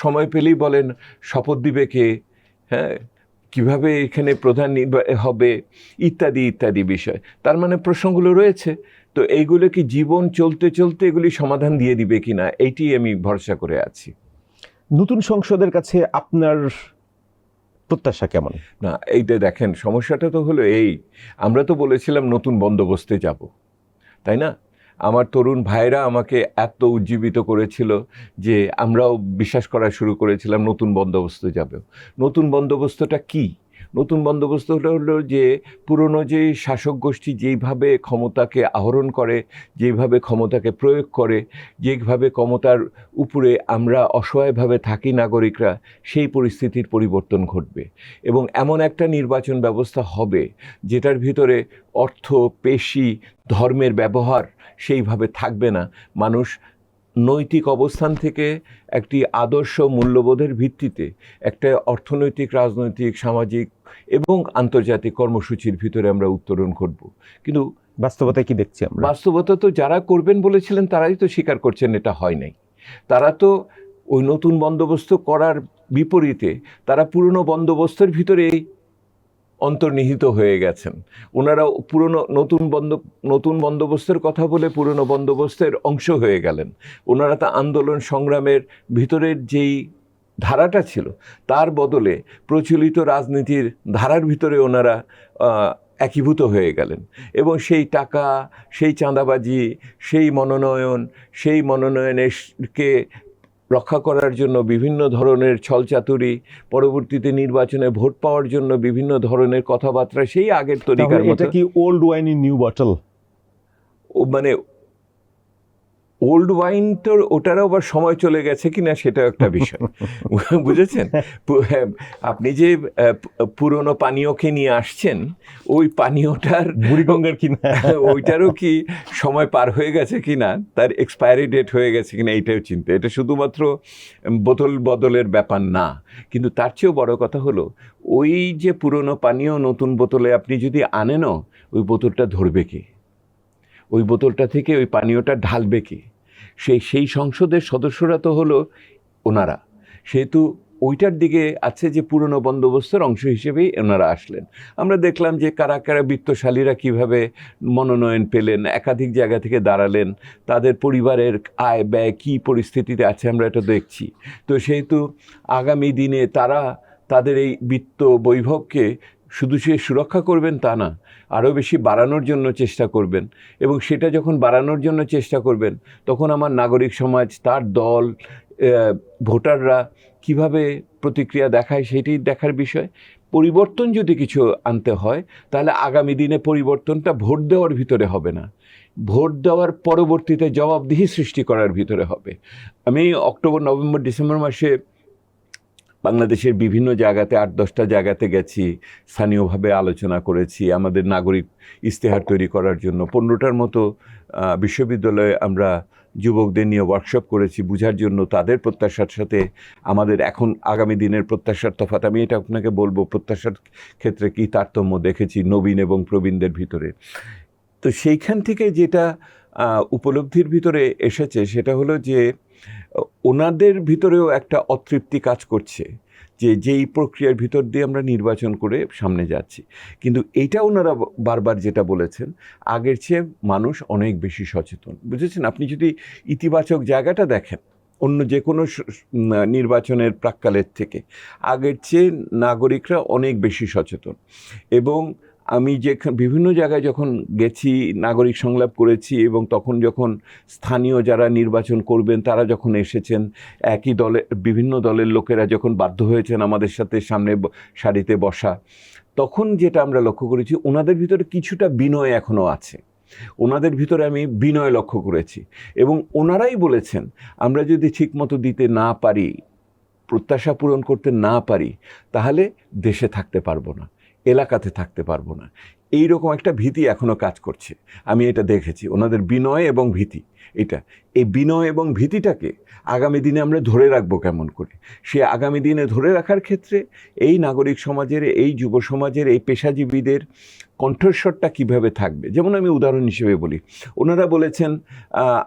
সময় পেলেই বলেন শপথ দিবে কে, হ্যাঁ, কিভাবে এখানে প্রধান হবে, ইত্যাদি ইত্যাদি বিষয়। তার মানে প্রশ্নগুলো রয়েছে, তো এইগুলো কি জীবন চলতে চলতে এগুলি সমাধান দিয়ে দিবে কিনা, এইটি আমি ভরসা করে আছি। নতুন সংসদের কাছে আপনার প্রত্যাশা কেমন? না, এইটা দেখেন, সমস্যাটা তো হলো এই, আমরা তো বলেছিলাম নতুন বন্দোবস্তে যাব, তাই না? আমার তরুণ ভাইরা আমাকে এত উজ্জীবিত করেছিল যে আমরাও বিশ্বাস করা শুরু করেছিলাম নতুন বন্দোবস্ত যাবে। নতুন বন্দোবস্তটা কি? নতুন বন্দোবস্তটা হলো যে পুরনো যে শাসক গোষ্ঠী যেইভাবে ক্ষমতাকে আহরণ করে, যেইভাবে ক্ষমতাকে প্রয়োগ করে, যেভাবে ক্ষমতার উপরে আমরা অসহায়ভাবে থাকি নাগরিকরা, সেই পরিস্থিতির পরিবর্তন ঘটবে এবং এমন একটা নির্বাচন ব্যবস্থা হবে যেটার ভিতরে অর্থ, পেশি, ধর্মের ব্যবহার সেইভাবে থাকবে না। মানুষ নৈতিক অবস্থান থেকে একটি আদর্শ মূল্যবোধের ভিত্তিতে একটা অর্থনৈতিক, রাজনৈতিক, সামাজিক এবং আন্তর্জাতিক কর্মসূচির ভিতরে আমরা উত্তরণ ঘটব। কিন্তু বাস্তবতায় কি দেখছি আমরা? বাস্তবতা তো যারা করবেন বলেছিলেন তারাই তো স্বীকার করছেন এটা হয় নাই। তারা তো ওই নতুন বন্দোবস্ত করার বিপরীতে তারা পুরনো বন্দোবস্তের ভিতরেই অন্তর্নিহিত হয়ে গেছেন। ওনারা নতুন বন্দোবস্তের কথা বলে পুরনো বন্দোবস্তের অংশ হয়ে গেলেন। ওনারা তা আন্দোলন সংগ্রামের ভিতরের যেই ধারাটা ছিল তার বদলে প্রচলিত রাজনীতির ধারার ভিতরে ওনারা একীভূত হয়ে গেলেন এবং সেই টাকা, সেই চাঁদাবাজি, সেই মনোনয়নকে রক্ষা করার জন্য বিভিন্ন ধরনের ছলচাতুরি, পরবর্তীতে নির্বাচনে ভোট পাওয়ার জন্য বিভিন্ন ধরনের কথাবার্তা, সেই আগের তরিকার মতো। এটা কি old wine in new bottle? মানে ওল্ড ওয়াইন তো ওটারও আবার সময় চলে গেছে কিনা সেটাও একটা বিষয়। বুঝেছেন? আপনি যে পুরনো পানীয়কে নিয়ে আসছেন, ওই পানীয়টার বুড়িগঙ্গার কিনা ওইটারও কি সময় পার হয়ে গেছে কিনা, তার এক্সপায়ারি ডেট হয়ে গেছে কিনা, এইটাও চিন্তা। এটা শুধুমাত্র বোতল বদলের ব্যাপার না, কিন্তু তার চেয়েও বড় কথা হলো ওই যে পুরনো পানীয় নতুন বোতলে আপনি যদি আনেনও, ওই বোতলটা ধরবে কে? ওই বোতলটা থেকে ওই পানীয়টা ঢালবে কে? সেই সংসদের সদস্যরা তো হলো ওনারা। সেহেতু ওইটার দিকে আছে যে পুরনো বন্দোবস্তের অংশ হিসেবেই ওনারা আসলেন। আমরা দেখলাম যে কারা কারা বিত্তশালীরা কিভাবে মনোনয়ন পেলেন, একাধিক জায়গা থেকে দাঁড়ালেন, তাদের পরিবারের আয় ব্যয় কী পরিস্থিতিতে আছে আমরা এটা দেখছি। তো সেহেতু আগামী দিনে তারা তাদের এই বিত্ত বৈভবকে শুধু সে সুরক্ষা করবেন তা না, আরও বেশি বাড়ানোর জন্য চেষ্টা করবেন। এবং সেটা যখন বাড়ানোর জন্য চেষ্টা করবেন, তখন আমার নাগরিক সমাজ, তার দল, ভোটাররা কিভাবে প্রতিক্রিয়া দেখায় সেটি দেখার বিষয়। পরিবর্তন যদি কিছু আনতে হয় তাহলে আগামী দিনে পরিবর্তনটা ভোট দেওয়ার ভিতরে হবে না, ভোট দেওয়ার পরবর্তীতে জবাবদিহি সৃষ্টি করার ভিতরে হবে। আমি অক্টোবর, নভেম্বর, ডিসেম্বর মাসে বাংলাদেশের বিভিন্ন জায়গাতে 8-10টা জায়গাতে গেছি, স্থানীয়ভাবে আলোচনা করেছি। আমাদের নাগরিক ইশতেহার তৈরি করার জন্য 15টার মতো বিশ্ববিদ্যালয়ে আমরা যুবকদের নিয়ে ওয়ার্কশপ করেছি, বোঝার জন্য তাদের প্রত্যাশার সাথে আমাদের এখন আগামী দিনের প্রত্যাশার তফাৎ। আমি এটা আপনাকে বলবো, প্রত্যাশার ক্ষেত্রে কী তারতম্য দেখেছি নবীন এবং প্রবীণদের ভিতরে। তো সেইখান থেকে যেটা উপলব্ধির ভিতরে এসেছে সেটা হলো যে ওনাদের ভিতরেও একটা অতৃপ্তি কাজ করছে যে যেই প্রক্রিয়ার ভিতর দিয়ে আমরা নির্বাচন করে সামনে যাচ্ছি। কিন্তু এইটা ওনারা বারবার যেটা বলেছেন, আগের চেয়ে মানুষ অনেক বেশি সচেতন। বুঝেছেন? আপনি যদি ইতিবাচক জায়গাটা দেখেন অন্য যে কোনো নির্বাচনের প্রাক্কালের থেকে, আগের চেয়ে নাগরিকরা অনেক বেশি সচেতন। এবং আমি বিভিন্ন জায়গায় যখন গেছি, নাগরিক সংলাপ করেছি, এবং তখন যখন স্থানীয় যারা নির্বাচন করবেন তারা যখন এসেছেন, একই বিভিন্ন দলের লোকেরা যখন বাধ্য হয়েছেন আমাদের সাথে সামনে সারিতে বসা, তখন যেটা আমরা লক্ষ্য করেছি ওনাদের ভিতরে কিছুটা বিনয় এখনও আছে। ওনাদের ভিতরে আমি বিনয় লক্ষ্য করেছি এবং ওনারাই বলেছেন আমরা যদি ঠিকমতো দিতে না পারি, প্রত্যাশা পূরণ করতে না পারি, তাহলে দেশে থাকতে পারবো না, এলাকাতে থাকতে পারবো না। এইরকম একটা ভীতি এখনও কাজ করছে। আমি এটা দেখেছি, ওনাদের বিনয় এবং ভীতি। এই বিনয় এবং ভীতিটাকে আগামী দিনে আমরা ধরে রাখবো কেমন করে? সে আগামী দিনে ধরে রাখার ক্ষেত্রে এই নাগরিক সমাজের, এই যুব সমাজের, এই পেশাজীবীদের কণ্ঠস্বরটা কিভাবে থাকবে। যেমন আমি উদাহরণ হিসেবে বলি, ওনারা বলেছেন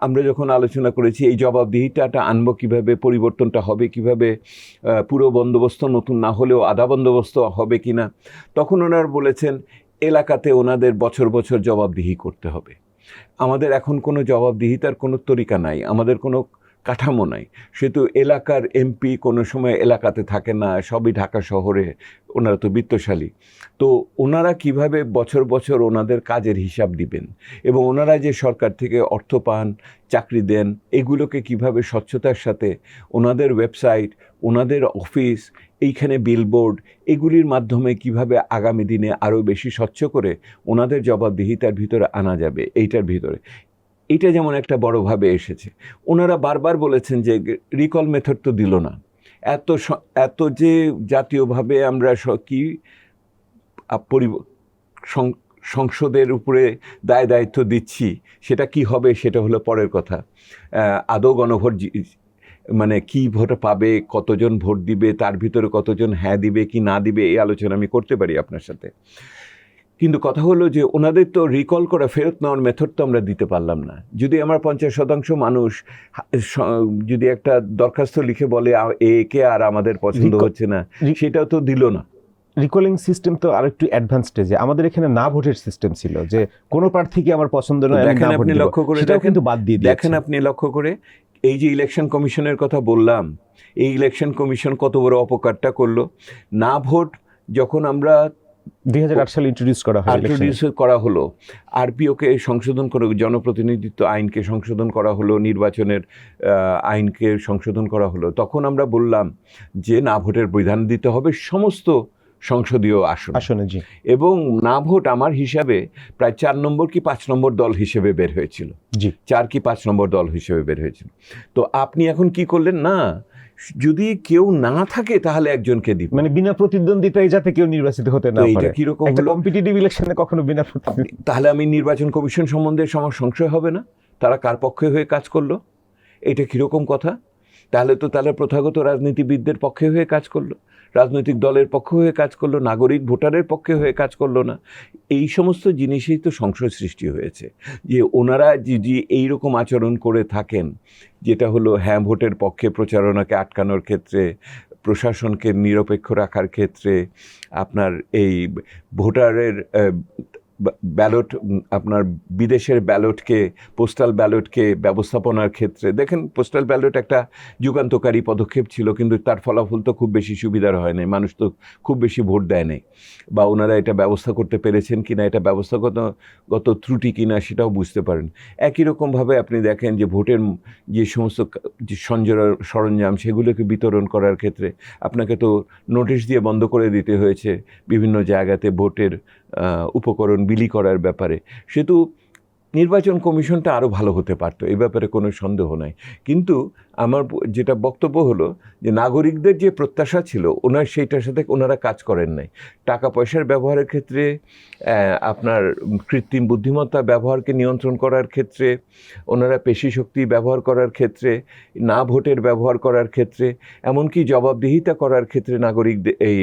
আমরা যখন আলোচনা করেছি এই জবাবদিহিটাটা আনবো কীভাবে, পরিবর্তনটা হবে কীভাবে, পুরো বন্দোবস্ত নতুন না হলেও আধা বন্দোবস্ত হবে কি না, তখন ওনারা বলেছেন এলাকাতে ওনাদের বছর বছর জবাবদিহি করতে হবে। আমাদের এখন কোনো জবাবদিহিতার কোনো তরিকা নাই, আমাদের কোনো কাঠামো নাই। সেহেতু এলাকার এমপি কোনো সময় এলাকাতে থাকে না, সবই ঢাকা শহরে, ওনারা তো বিত্তশালী। তো ওনারা কিভাবে বছর বছর ওনাদের কাজের হিসাব দিবেন, এবং ওনারা যে সরকার থেকে অর্থ পান, চাকরি দেন, এগুলোকে কিভাবে স্বচ্ছতার সাথে ওনাদের ওয়েবসাইট, ওনাদের অফিস, এইখানে বিলবোর্ড, এগুলির মাধ্যমে কিভাবে আগামী দিনে আরও বেশি স্বচ্ছ করে ওনাদের জবাবদিহিতার ভিতরে আনা যাবে, এইটার ভিতরে এইটা যেমন একটা বড়ভাবে এসেছে। ওনারা বারবার বলেছেন যে রিকল মেথড তো দিল না, এত যে জাতীয়ভাবে আমরা কি সংসদের উপরে দায় দায়িত্ব দিচ্ছি, সেটা কি হবে সেটা হলো পরের কথা। আদৌ গণভোট মানে কি ভোট পাবে, কতজন ভোট দিবে, তার ভিতরে কতজন হ্যাঁ দিবে কি না দিবে, এই আলোচনা আমি করতে পারি আপনার সাথে। কিন্তু কথা হলো যে ওনাদের তো রিকল করা, ফেরত নেওয়ার মেথড তো আমরা দিতে পারলাম না। যদি আমার 50% মানুষ যদি একটা দরখাস্ত লিখে বলে একে আর আমাদের পছন্দ হচ্ছে না, সেটাও তো দিল না। রিকলিং সিস্টেম তো আরেকটু অ্যাডভান্স স্টেজে। আমাদের এখানে না ভোটের সিস্টেম ছিল, যে কোনো প্রার্থীকে আমার পছন্দ নয়, দেখেন আপনি লক্ষ্য করে কিন্তু বাদ দিয়ে দেখেন আপনি লক্ষ্য করে এই যে ইলেকশন কমিশনের কথা বললাম, এই ইলেকশন কমিশন কত বড় অপকারটা করলো। না ভোট যখন আমরা 2008 সালে ইন্ট্রোডিউস করা হলো, আরপিওকে সংশোধন করে, জনপ্রতিনিধিত্ব আইনকে সংশোধন করা হলো, নির্বাচনের আইনকে সংশোধন করা হলো, তখন আমরা বললাম যে না ভোটের বিধান দিতে হবে সমস্ত সংসদীয় আসনে। জি। এবং না ভোট আমার হিসাবে প্রায় 4 নম্বর কি 5 নম্বর দল হিসেবে বের হয়েছিল। জি, 4 কি 5 নম্বর দল হিসেবে বের হয়েছিল। তো আপনি এখন কি করলেন, না যদি কেউ না থাকে তাহলে একজনকে দিব, মানে বিনা প্রতিদ্বন্দ্বিতায় যাতে কেউ নির্বাচিত হতে না পারে। এটা কি রকম একটা কম্পিটিটিভ ইলেকশনে কখনো বিনা প্রতিদ্বন্দ্বিতা, তাহলে আমি নির্বাচন কমিশন সম্বন্ধে আমার সংশয় হবে না, তারা কার পক্ষে হয়ে কাজ করলো, এটা কিরকম কথা? তাহলে প্রথাগত রাজনীতিবিদদের পক্ষে হয়ে কাজ করলো, রাজনৈতিক দলের পক্ষে হয়ে কাজ করলো, নাগরিক ভোটারের পক্ষে হয়ে কাজ করলো না। এই সমস্ত জিনিসেই তো সংশয় সৃষ্টি হয়েছে যে ওনারা যদি এইরকম আচরণ করে থাকেন, যেটা হলো হ্যাঁ ভোটের পক্ষে প্রচারণাকে আটকানোর ক্ষেত্রে, প্রশাসনকে নিরপেক্ষ রাখার ক্ষেত্রে, আপনার এই ভোটারের ব্যালট, আপনার বিদেশের ব্যালটকে, পোস্টাল ব্যালটকে ব্যবস্থাপনার ক্ষেত্রে, দেখেন পোস্টাল ব্যালট একটা যুগান্তকারী পদক্ষেপ ছিল, কিন্তু তার ফলাফল তো খুব বেশি সুবিধার হয় নাই, মানুষ তো খুব বেশি ভোট দেয় নাই, বা ওনারা এটা ব্যবস্থা করতে পেরেছেন কিনা, এটা ব্যবস্থাগত ত্রুটি কিনা সেটাও বুঝতে পারেন। একই রকমভাবে আপনি দেখেন যে ভোটের যে সমস্ত যে সরঞ্জাম সেগুলোকে বিতরণ করার ক্ষেত্রে আপনাকে তো নোটিশ দিয়ে বন্ধ করে দিতে হয়েছে বিভিন্ন জায়গাতে ভোটের উপকরণ বিলি করার ব্যাপারে। সেহেতু নির্বাচন কমিশনটা আরও ভালো হতে পারতো, এই ব্যাপারে কোনো সন্দেহ নাই। কিন্তু আমার যেটা বক্তব্য হলো যে নাগরিকদের যে প্রত্যাশা ছিল সেইটার সাথে ওনারা কাজ করেন নাই। টাকা পয়সার ব্যবহারের ক্ষেত্রে, আপনার কৃত্রিম বুদ্ধিমত্তা ব্যবহারকে নিয়ন্ত্রণ করার ক্ষেত্রে, ওনারা পেশি শক্তি ব্যবহার করার ক্ষেত্রে, না ভোটের ব্যবহার করার ক্ষেত্রে, এমনকি জবাবদিহিতা করার ক্ষেত্রে নাগরিকদের, এই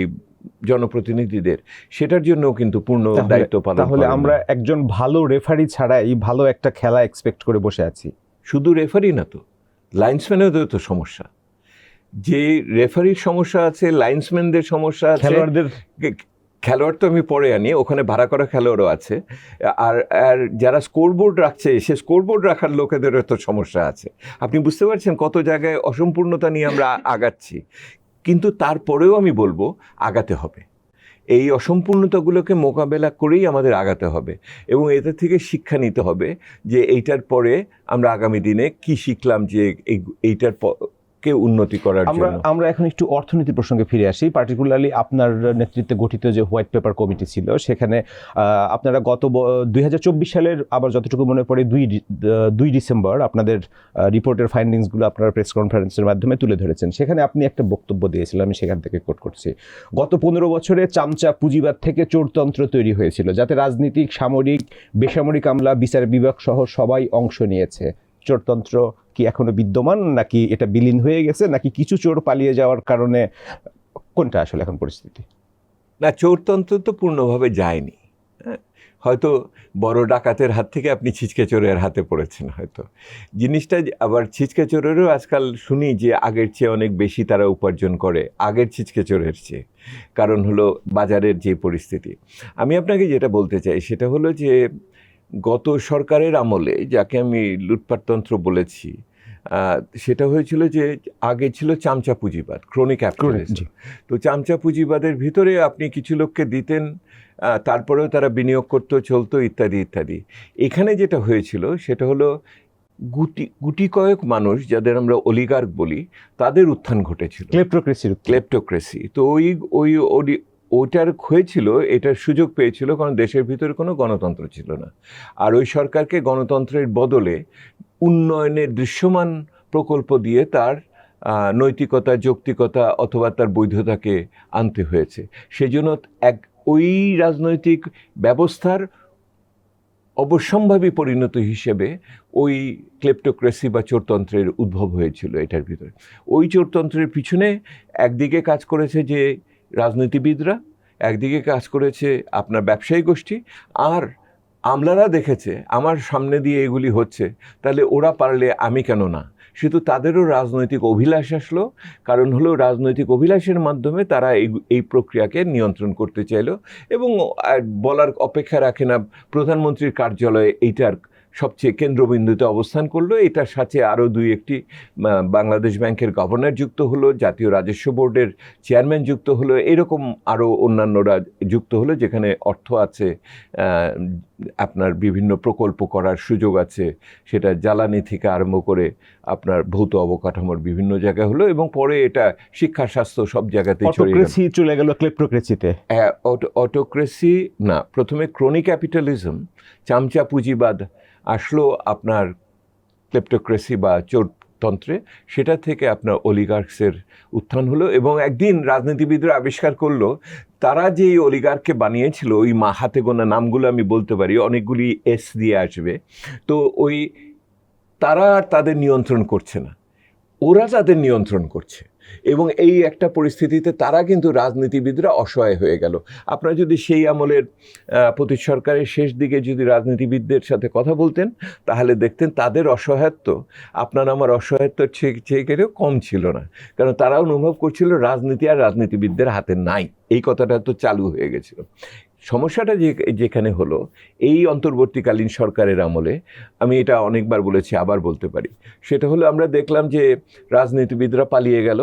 জনপ্রতিনিধিদের, সেটার জন্য কিন্তু পূর্ণ দায়িত্ব পালন করে। তাহলে আমরা একজন ভালো রেফারি ছাড়া এই ভালো একটা খেলা এক্সপেক্ট করে বসে আছি। শুধু রেফারি না তো, লাইন্সম্যানেরও তো সমস্যা। যে রেফারির সমস্যা আছে, লাইন্সম্যানদের সমস্যা আছে, খেলোয়াড় তো আমি পরে আনি, ওখানে ভাড়া করা খেলোয়াড়ও আছে, আর যারা স্কোরবোর্ড রাখছে, সে স্কোরবোর্ড রাখার লোকেদেরও তো সমস্যা আছে। আপনি বুঝতে পারছেন কত জায়গায় অসম্পূর্ণতা নিয়ে আমরা আগাচ্ছি। কিন্তু তারপরেও আমি বলবো আগাতে হবে, এই অসম্পূর্ণতাগুলোকে মোকাবেলা করেই আমাদের আগাতে হবে, এবং এতে থেকে শিক্ষা নিতে হবে যে এইটার পরে আমরা আগামী দিনে কি শিখলাম, যে এইটার কে উন্নতি করার জন্য। আমরা এখন একটু অর্থনীতি প্রসঙ্গে ফিরে আসি। পার্টিকুলারলি আপনার নেতৃত্বে গঠিত যে হোয়াইট পেপার কমিটি ছিল, সেখানে আপনারা গত 2024 সালের, আবার যতটুকু মনে পড়ে 2 ডিসেম্বর আপনাদের রিপোর্টের ফাইন্ডিংসগুলো আপনারা প্রেস কনফারেন্সের মাধ্যমে তুলে ধরেছেন। সেখানে আপনি একটা বক্তব্য দিয়েছিলেন, আমি সেখান থেকে কোট করছি। গত 15 বছরে চামচা পুঁজিবাদ থেকে চোরতন্ত্র তৈরি হয়েছিল, যাতে রাজনীতিক, সামরিক, বেসামরিক আমলা, বিচার বিভাগ সহ সবাই অংশ নিয়েছে। চোরতন্ত্র কি এখনো বিদ্যমান, নাকি এটা বিলীন হয়ে গেছে, নাকি কিছু চোর পালিয়ে যাওয়ার কারণে, কোনটা আসলে এখন পরিস্থিতি? না, চোরতন্ত্র তো পূর্ণভাবে যায়নি। হয়তো বড় ডাকাতের হাত থেকে আপনি ছিচকে চোরের হাতে পড়েছেন হয়তো। জিনিসটা আবার ছিচকে চোরেরও আজকাল শুনি যে আগের চেয়ে অনেক বেশি তারা উপার্জন করে, আগের ছিচকে চোরের চেয়ে। কারণ হলো বাজারের যে পরিস্থিতি। আমি আপনাকে যেটা বলতে চাই সেটা হলো যে গত সরকারের আমলে, যাকে আমি লুটপাটতন্ত্র বলেছি, সেটা হয়েছিল যে আগে ছিল চামচা পুঁজিবাদ, ক্রনিক ক্যাপিটালিজম। তো চামচা পুঁজিবাদের ভিতরে আপনি কিছু লোককে দিতেন, তারপরেও তারা বিনিয়োগ করতো, চলতো, ইত্যাদি ইত্যাদি। এখানে যেটা হয়েছিল সেটা হলো গুটি কয়েক মানুষ, যাদের আমরা অলিগার্ক বলি, তাদের উত্থান ঘটেছিল, ক্লেপ্টোক্রেসি। তো ওইটার হয়েছিল, এটার সুযোগ পেয়েছিল কারণ দেশের ভিতরে কোনো গণতন্ত্র ছিল না। আর ওই সরকারকে গণতন্ত্রের বদলে উন্নয়নের দৃশ্যমান প্রকল্প দিয়ে তার নৈতিকতা, যৌক্তিকতা অথবা তার বৈধতাকে আনতে হয়েছে। সেজন্য ওই রাজনৈতিক ব্যবস্থার অবশ্যম্ভাবী পরিণতি হিসেবে ওই ক্লেপ্টোক্রেসি বা চোরতন্ত্রের উদ্ভব হয়েছিল এটার ভিতরে। ওই চোরতন্ত্রের পিছনে একদিকে কাজ করেছে যে রাজনীতিবিদরা, একদিকে কাজ করেছে আপনার ব্যবসায়ী গোষ্ঠী, আর আমলারা দেখেছে আমার সামনে দিয়ে এগুলি হচ্ছে, তাহলে ওরা পারলে আমি কেন না। শুধু তাদেরও রাজনৈতিক অভিলাষ আসলো, কারণ হলো রাজনৈতিক অভিলাষের মাধ্যমে তারা এই প্রক্রিয়াকে নিয়ন্ত্রণ করতে চাইলো। এবং বলার অপেক্ষা রাখে না, প্রধানমন্ত্রীর কার্যালয়ে এইটার সবচেয়ে কেন্দ্রবিন্দুতে অবস্থান করলো। এটার সাথে আরও দুই একটি বাংলাদেশ ব্যাংকের গভর্নর যুক্ত হলো, জাতীয় রাজস্ব বোর্ডের চেয়ারম্যান যুক্ত হলো, এরকম আরও অন্যান্যরা যুক্ত হলো, যেখানে অর্থ আছে, আপনার বিভিন্ন প্রকল্প করার সুযোগ আছে, সেটা জ্বালানি থেকে আরম্ভ করে আপনার ভৌত অবকাঠামোর বিভিন্ন জায়গায় হলো, এবং পরে এটা শিক্ষা, স্বাস্থ্য সব জায়গাতেই চলে গেল ক্লেপ্টোক্রেসিতে। অটোক্রেসি না, প্রথমে ক্রনিক ক্যাপিটালিজম, চামচা পুঁজিবাদ আসলো আপনার ক্লেপ্টোক্রেসি বা চোরতন্ত্রে, সেটা থেকে আপনার অলিগার্কসের উত্থান হলো। এবং একদিন রাজনীতিবিদরা আবিষ্কার করলো, তারা যে অলিগার্ককে বানিয়েছিল, ওই হাতে গোনা নামগুলো আমি বলতে পারি, অনেকগুলি এস দিয়ে আসবে, তো ওই তারা আর তাদের নিয়ন্ত্রণ করছে না, ওরা তাদের নিয়ন্ত্রণ করছে। এবং এই একটা পরিস্থিতিতে তারা কিন্তু রাজনীতিবিদরা অসহায় হয়ে গেল। আপনারা যদি সেই আমলের প্রতি সরকারের শেষ দিকে যদি রাজনীতিবিদদের সাথে কথা বলতেন, তাহলে দেখতেন তাদের অসহায়ত্ব আপনার আমার অসহায়ত্বর চেয়ে কম ছিল না, কারণ তারা অনুভব করছিল রাজনীতি আর রাজনীতিবিদদের হাতে নাই, এই কথাটা তো চালু হয়ে গেছিল। সমস্যাটা যেখানে হলো, এই অন্তর্বর্তীকালীন সরকারের আমলে, আমি এটা অনেকবার বলেছি, আবার বলতে পারি, সেটা হলো আমরা দেখলাম যে রাজনীতিবিদরা পালিয়ে গেল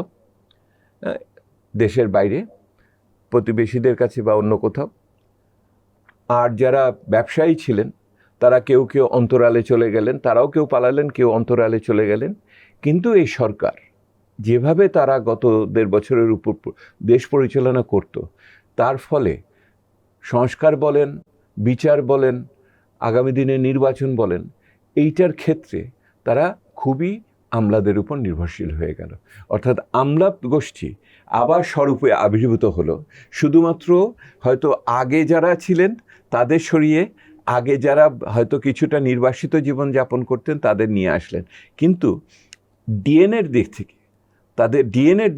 দেশের বাইরে, প্রতিবেশীদের কাছে বা অন্য কোথাও। আর যারা ব্যবসায়ী ছিলেন তারা কেউ কেউ অন্তরালে চলে গেলেন, তারাও কেউ পালালেন, কেউ অন্তরালে চলে গেলেন। কিন্তু এই সরকার যেভাবে তারা গত 1.5 বছরের উপর দেশ পরিচালনা করত, তার ফলে সংস্কার বলেন, বিচার বলেন, আগামী দিনে নির্বাচন বলেন, এইটার ক্ষেত্রে তারা খুবই আমলাদের উপর নির্ভরশীল হয়ে গেল। অর্থাৎ আমলা গোষ্ঠী আবার স্বরূপে আবির্ভূত হলো, শুধুমাত্র হয়তো আগে যারা ছিলেন তাদের সরিয়ে আগে যারা হয়তো কিছুটা নির্বাসিত জীবনযাপন করতেন তাদের নিয়ে আসলেন। কিন্তু ডিএনএর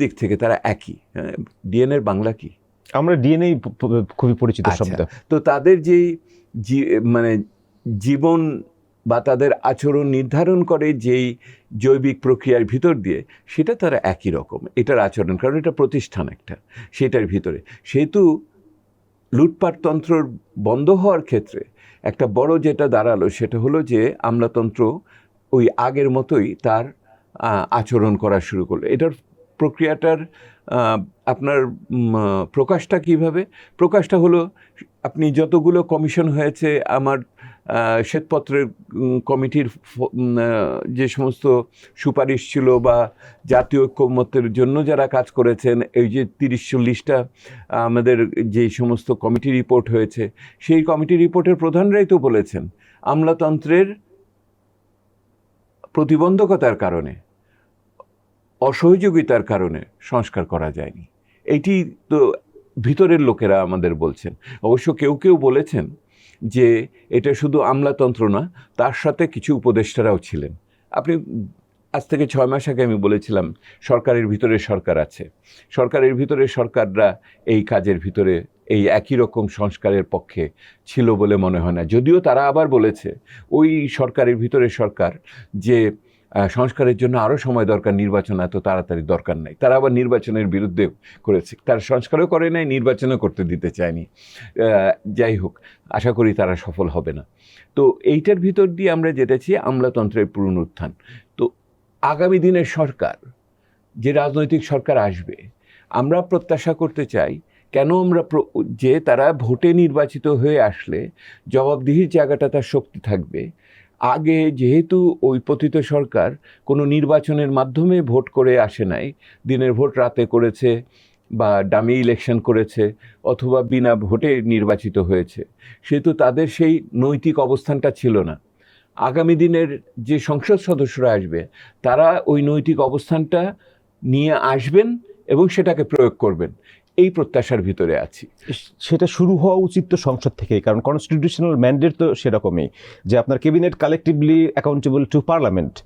দিক থেকে তারা একই। ডিএনএর বাংলা কি? আমরা ডিএনএ খুবই পরিচিত শব্দ। তো তাদের যেই মানে জীবন বা তাদের আচরণ নির্ধারণ করে যেই জৈবিক প্রক্রিয়ার ভিতর দিয়ে, সেটা তারা একই রকম, এটার আচরণ, কারণ এটা প্রতিষ্ঠান একটা, সেটার ভিতরে। সেহেতু লুটপাটতন্ত্র বন্ধ হওয়ার ক্ষেত্রে একটা বড় যেটা দাঁড়ালো, সেটা হলো যে আমলাতন্ত্র ওই আগের মতোই তার আচরণ করা শুরু করলো। এটার প্রক্রিয়াটার আপনার প্রকাশটা কিভাবে? প্রকাশটা হলো, আপনি যতগুলো কমিশন হয়েছে, আমার শ্বেতপত্রের কমিটির যে সমস্ত সুপারিশ ছিল, বা জাতীয় ঐক্যমত্যের জন্য যারা কাজ করেছেন, এই যে 30-40টা আমাদের যেই সমস্ত কমিটি রিপোর্ট হয়েছে, সেই কমিটি রিপোর্টের প্রধানরাই তো বলেছেন আমলাতন্ত্রের প্রতিবন্ধকতার কারণে, অসহযোগিতার কারণে সংস্কার করা যায়নি। এইটি তো ভিতরের লোকেরা আমাদের বলছেন। অবশ্য কেউ কেউ বলেছেন যে এটা শুধু আমলাতন্ত্র না, তার সাথে কিছু উপদেষ্টারাও ছিলেন। আপনি আজ থেকে 6 মাস আগে আমি বলেছিলাম সরকারের ভিতরে সরকার আছে, সরকারের ভিতরে সরকাররা এই কাজের ভিতরে এই একই রকম সংস্কারের পক্ষে ছিল বলে মনে হয় না। যদিও তারা আবার বলেছে ওই সরকারের ভিতরে সরকার যে সংস্কারের জন্য আরও সময় দরকার, নির্বাচন এত তাড়াতাড়ি দরকার নাই। তারা আবার নির্বাচনের বিরুদ্ধে করেছে, তারা সংস্কারও করে নাই, নির্বাচনও করতে দিতে চায়নি। যাই হোক, আশা করি তারা সফল হবে না। তো এইটার ভিতর দিয়ে আমরা যেতেছি আমলাতন্ত্রের পুনরুত্থান। তো আগামী দিনের সরকার, যে রাজনৈতিক সরকার আসবে, আমরা প্রত্যাশা করতে চাই কেন আমরা যে তারা ভোটে নির্বাচিত হয়ে আসলে জবাবদিহির জায়গাটা তার শক্তি থাকবে। আগে যেহেতু ওই পতিত সরকার কোনো নির্বাচনের মাধ্যমে ভোট করে আসে নাই, দিনের ভোট রাতে করেছে বা ডামি ইলেকশন করেছে অথবা বিনা ভোটে নির্বাচিত হয়েছে, সেহেতু তাদের সেই নৈতিক অবস্থানটা ছিল না। আগামী দিনের যে সংসদ সদস্যরা আসবে তারা ওই নৈতিক অবস্থানটা নিয়ে আসবেন এবং সেটাকে প্রয়োগ করবেন, এই প্রত্যাশার ভিতরে আছি। সেটা শুরু হওয়া উচিত তো সংসদ থেকেই, কারণ কনস্টিটিউশনাল ম্যান্ডেট তো সেরকমই যে আপনার cabinet collectively accountable to parliament.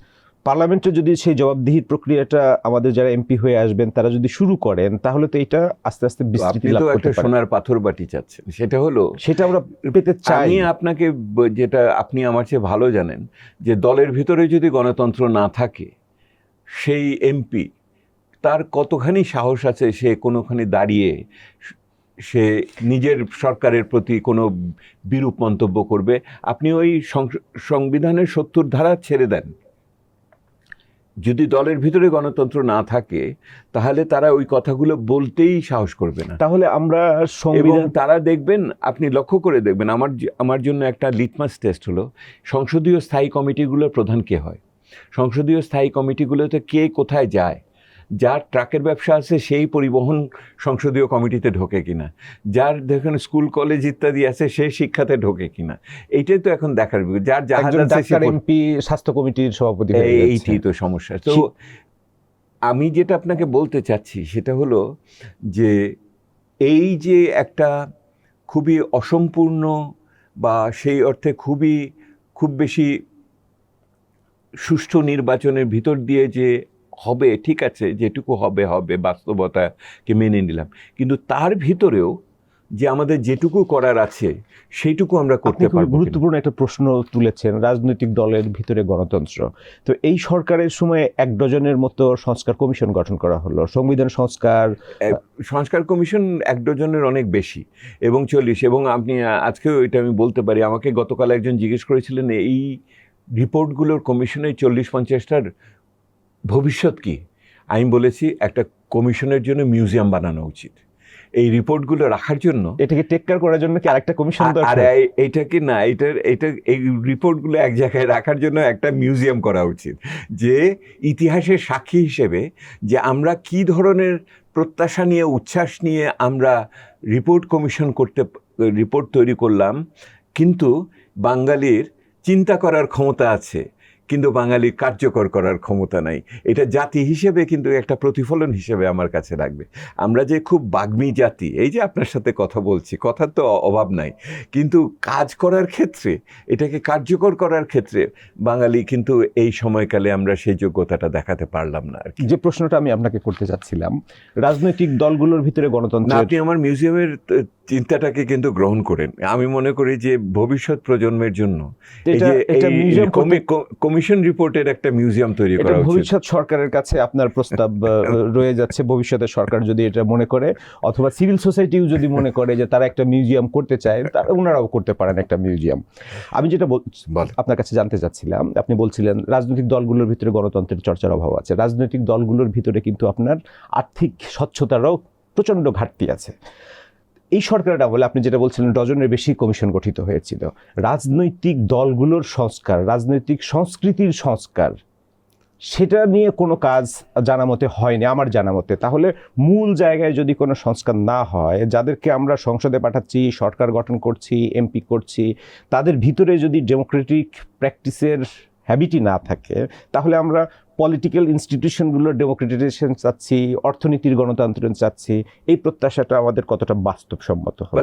পার্লামেন্টে যদি সেই জবাবদিহির প্রক্রিয়াটা আমাদের যারা এমপি হয়ে আসবেন তারা যদি শুরু করেন, তাহলে তো এটা আস্তে আস্তে বিস্তৃতি লাভ করতে পারে। সোনার পাথর বাটি চাচ্ছেন, সেটা হলো সেটা আমরা পেতে চাই। আমি আপনাকে যেটা আপনি আমার চেয়ে ভালো জানেন, যে দলের ভিতরে যদি গণতন্ত্র না থাকে, সেই এমপি তার কতখানি সাহস আছে সে কোনোখানে দাঁড়িয়ে সে নিজের সরকারের প্রতি কোনো বিরূপ মন্তব্য করবে? আপনি ওই সংবিধানের ৭০ ধারা ছেড়ে দেন, যদি দলের ভিতরে গণতন্ত্র না থাকে তাহলে তারা ওই কথাগুলো বলতেই সাহস করবে না। তাহলে আমরা এবং তারা দেখবেন, আপনি লক্ষ্য করে দেখবেন, আমার জন্য একটা লিটমাস টেস্ট হলো সংসদীয় স্থায়ী কমিটিগুলোর প্রধান কে হয়। সংসদীয় স্থায়ী কমিটিগুলোতে কে কোথায় যায়, যার ট্রাকের ব্যবসা আছে সেই পরিবহন সংসদীয় কমিটিতে ঢোকে কিনা, যার দেখেন স্কুল কলেজ ইত্যাদি আছে সে শিক্ষাতে ঢোকে কিনা, এইটাই তো এখন দেখার বিষয়। যার জাহাজ আছে এমপি স্বাস্থ্য কমিটির সভাপতি, এইটি তো সমস্যা। তো আমি যেটা আপনাকে বলতে চাচ্ছি সেটা হলো যে এই যে একটা খুবই অসম্পূর্ণ বা সেই অর্থে খুব বেশি সুষ্ঠু নির্বাচনের ভিতর দিয়ে যে হবে, ঠিক আছে, যেটুকু হবে বাস্তবতাকে মেনে নিলাম, কিন্তু তার ভিতরেও যে আমাদের যেটুকু করার আছে সেইটুকু আমরা করতে পারবো। গুরুত্বপূর্ণ একটা প্রশ্ন তুলেছেন, রাজনৈতিক দলের ভিতরে গণতন্ত্র। তো এই সরকারের সময় ১ ডজনের মতো সংস্কার কমিশন গঠন করা হলো, সংবিধান সংস্কার কমিশন ১ ডজনের অনেক বেশি এবং ৪০। এবং আপনি আজকেও এটা আমি বলতে পারি, আমাকে গতকাল একজন জিজ্ঞেস করেছিলেন এই রিপোর্টগুলোর কমিশনের ৪০-৫০টার ভবিষ্যৎ কি। আমি বলেছি একটা কমিশনের জন্য মিউজিয়াম বানানো উচিত, এই রিপোর্টগুলো রাখার জন্য। এটাকে টেক কেয়ার করার জন্য কি আরেকটা কমিশন দরকার? আর এইটা কি না, এই রিপোর্টগুলো এক জায়গায় রাখার জন্য একটা মিউজিয়াম করা উচিত, যে ইতিহাসের সাক্ষী হিসেবে যে আমরা কি ধরনের প্রত্যাশা নিয়ে উচ্ছ্বাস নিয়ে আমরা রিপোর্ট তৈরি করলাম, কিন্তু বাঙালির চিন্তা করার ক্ষমতা আছে কিন্তু বাঙালি কার্যকর করার ক্ষমতা নাই। এটা জাতি হিসেবে কিন্তু একটা প্রতিফলন হিসেবে আমার কাছে লাগবে। আমরা যে খুব বাগ্মী জাতি, এই যে আপনার সাথে কথা বলছি, কথার তো অভাব নাই, কিন্তু কাজ করার ক্ষেত্রে, এটাকে কার্যকর করার ক্ষেত্রে বাঙালি কিন্তু এই সময়কালে আমরা সেই যোগ্যতাটা দেখাতে পারলাম না। যে প্রশ্নটা আমি আপনাকে করতে চাচ্ছিলাম, রাজনৈতিক দলগুলোর ভিতরে গণতন্ত্র, আপনি আমার মিউজিয়ামের চিন্তাটাকে কিন্তু গ্রহণ করেন। আমি মনে করি যে ভবিষ্যৎ প্রজন্মের জন্য কমিশন রিপোর্টের একটা মিউজিয়াম তৈরি করা উচিত। ভবিষ্যৎ সরকারের কাছে আপনার প্রস্তাব রয়ে যাচ্ছে, ভবিষ্যতের সরকার যদি এটা মনে করে, অথবা সিভিল সোসাইটিও যদি মনে করে যে তারা একটা মিউজিয়াম করতে চায়, তারা ওনারাও করতে পারেন একটা মিউজিয়াম। আমি যেটা আপনার কাছে জানতে চাচ্ছিলাম, আপনি বলছিলেন রাজনৈতিক দলগুলোর ভিতরে গণতন্ত্রের চর্চার অভাব আছে। রাজনৈতিক দলগুলোর ভিতরে কিন্তু আপনার আর্থিক স্বচ্ছতারও প্রচণ্ড ঘাটতি আছে। এই সরকারের আমলে আপনি যেটা বলছিলেন ডজনের বেশি কমিশন গঠিত হয়েছিল, রাজনৈতিক দলগুলোর সংস্কার, রাজনৈতিক সংস্কৃতির সংস্কার, সেটা নিয়ে কোনো কাজ জানা মতে হয়নি আমার জানা মতে। তাহলে মূল জায়গায় যদি কোনো সংস্কার না হয়, যাদেরকে আমরা সংসদে পাঠাচ্ছি, সরকার গঠন করছি, এমপি করছি, তাদের ভিতরে যদি ডেমোক্রেটিক প্র্যাকটিসের হ্যাবিটই না থাকে, তাহলে আমরা পলিটিক্যাল ইনস্টিটিউশনগুলোর ডেমোক্রেটাইজেশন চাচ্ছি, অর্থনীতির গণতন্ত্র চাচ্ছি, এই প্রত্যাশাটা আমাদের কতটা বাস্তবসম্মত হবে?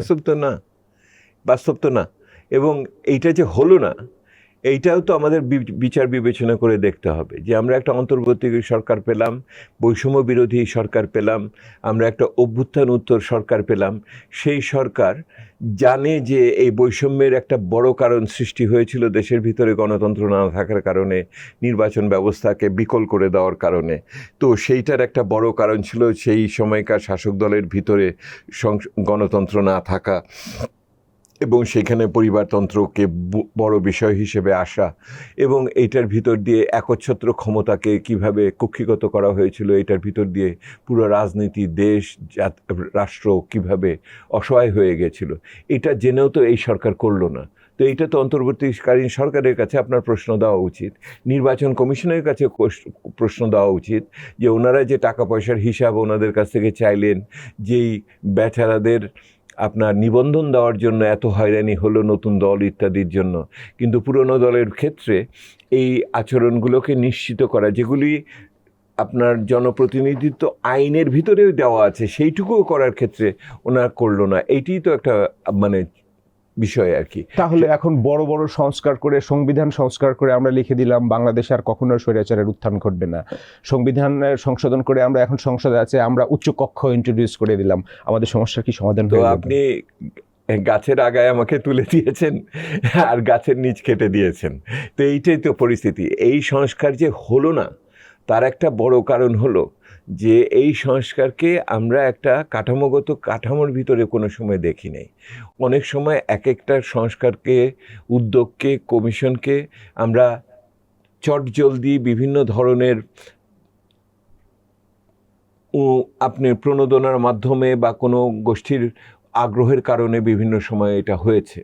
বাস্তব তো না। এবং এইটা যে হলো না, এইটাও তো আমাদের বিচার বিবেচনা করে দেখতে হবে যে আমরা একটা অন্তর্বর্তী সরকার পেলাম, বৈষম্য বিরোধী সরকার পেলাম, আমরা একটা অভ্যুত্থান উত্তর সরকার পেলাম। সেই সরকার জানে যে এই বৈষম্যের একটা বড় কারণ সৃষ্টি হয়েছিল দেশের ভিতরে গণতন্ত্র না থাকার কারণে, নির্বাচন ব্যবস্থাকে বিকল করে দেওয়ার কারণে। তো সেইটার একটা বড় কারণ ছিল সেই সময়কার শাসক দলের ভিতরে গণতন্ত্র না থাকা। এবং সেখানে পরিবারতন্ত্রকে বড় বিষয় হিসেবে আসা এবং এইটার ভিতর দিয়ে একচ্ছত্র ক্ষমতাকে কিভাবে কক্ষিগত করা হয়েছিল, এটার ভিতর দিয়ে পুরো রাজনীতি, দেশ, রাষ্ট্র কিভাবে অসহায় হয়ে গেছিল, এটা জেনেও তো এই সরকার করলো না। তো এইটা তো অন্তর্বর্তীকালীন সরকারের কাছে আপনার প্রশ্ন দেওয়া উচিত, নির্বাচন কমিশনের কাছে প্রশ্ন দেওয়া উচিত যে ওনারা যে টাকা পয়সার হিসাব ওনাদের কাছ থেকে চাইলেন, যেই বেচারাদের আপনার নিবন্ধন দেওয়ার জন্য এত হয়রানি হলো নতুন দল ইত্যাদির জন্য, কিন্তু পুরনো দলের ক্ষেত্রে এই আচরণগুলোকে নিশ্চিত করা, যেগুলি আপনার জনপ্রতিনিধিত্ব আইনের ভিতরেও দেওয়া আছে, সেইটুকুও করার ক্ষেত্রে ওনারা করলো না। এইটিই তো একটা মানে বিষয় আর কি। তাহলে এখন বড় বড় সংস্কার করে, সংবিধান সংস্কার করে আমরা লিখে দিলাম বাংলাদেশে আর কখনো স্বৈরাচারের উত্থান ঘটবে না, সংবিধান সংশোধন করে আমরা এখন সংসদে আছে আমরা উচ্চ কক্ষ ইন্ট্রোডিউস করে দিলাম, আমাদের সমস্যার কি সমাধান তো হয়ে যাবে? আপনি গাছের আগায় আমাকে তুলে দিয়েছেন আর গাছের নিচ কেটে দিয়েছেন। তো এইটাই তো পরিস্থিতি। এই সংস্কার যে হলো না তার একটা বড় কারণ হলো যে এই সংস্কারকে আমরা একটা কাঠামোর ভিতরে কোনো সময় দেখি নাই। অনেক সময় এক একটা সংস্কারকে, উদ্যোগকে, কমিশনকে আমরা চটজলদি বিভিন্ন ধরনের আপনি প্রণোদনার মাধ্যমে বা কোনো গোষ্ঠীর আগ্রহের কারণে বিভিন্ন সময় এটা হয়েছে,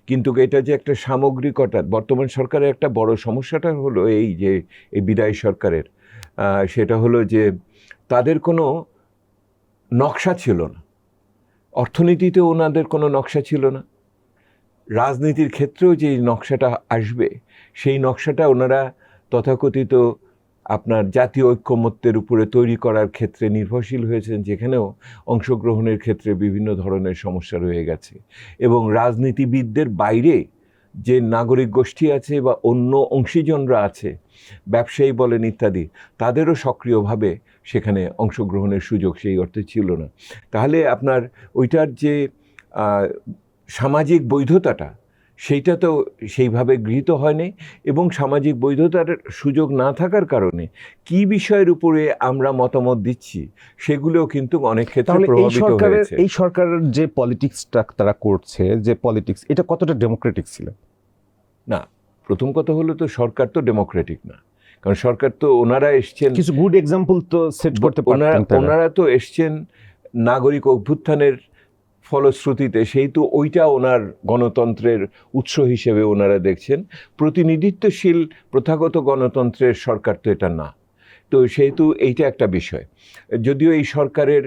কিন্তু এটা যে একটা সামগ্রিকতা, বর্তমান সরকারের একটা বড় সমস্যাটা হলো এই যে এই বিদায়ী সরকারের, সেটা হলো যে তাদের কোনো নকশা ছিল না, অর্থনীতিতেও ওনাদের কোনো নকশা ছিল না, রাজনীতির ক্ষেত্রেও যে নকশাটা আসবে সেই নকশাটা ওনারা তথাকথিত আপনার জাতীয় ঐক্যমত্যের উপরে তৈরি করার ক্ষেত্রে নির্ভরশীল হয়েছেন, যেখানেও অংশগ্রহণের ক্ষেত্রে বিভিন্ন ধরনের সমস্যা রয়ে গেছে। এবং রাজনীতিবিদদের বাইরে যে নাগরিক গোষ্ঠী আছে বা অন্য অংশীজনরা আছে, ব্যবসায়ী বলেন ইত্যাদি, তাদেরও সক্রিয়ভাবে সেখানে অংশগ্রহণের সুযোগ সেই অর্থে ছিল না। তাহলে আপনার ওইটার যে সামাজিক বৈধতাটা, সেইটা তো সেইভাবে গৃহীত হয়নি, এবং সামাজিক বৈধতার সুযোগ না থাকার কারণে কি বিষয়ের উপরে আমরা মতামত দিচ্ছি সেগুলোও কিন্তু অনেক ক্ষেত্রে প্রভাবিত হয়েছে। এই সরকারের যে পলিটিক্সটা তারা করছে, যে পলিটিক্স, এটা কতটা ডেমোক্রেটিক ছিল? না, প্রথম কথা হলো তো সরকার তো ডেমোক্রেটিক না, কারণ সরকার তো ওনারা এসছেন, কিছু গুড এক্সাম্পল তো সেট করতে পারতেন। ওনারা তো এসছেন নাগরিক অভ্যুত্থানের ফলশ্রুতিতে, সেই তো ওইটা ওনার গণতন্ত্রের উৎস হিসেবে ওনারা দেখছেন। প্রতিনিধিত্বশীল প্রথাগত গণতন্ত্রের সরকার তো এটা না। তো সেহেতু এইটা একটা বিষয়। যদিও এই সরকারের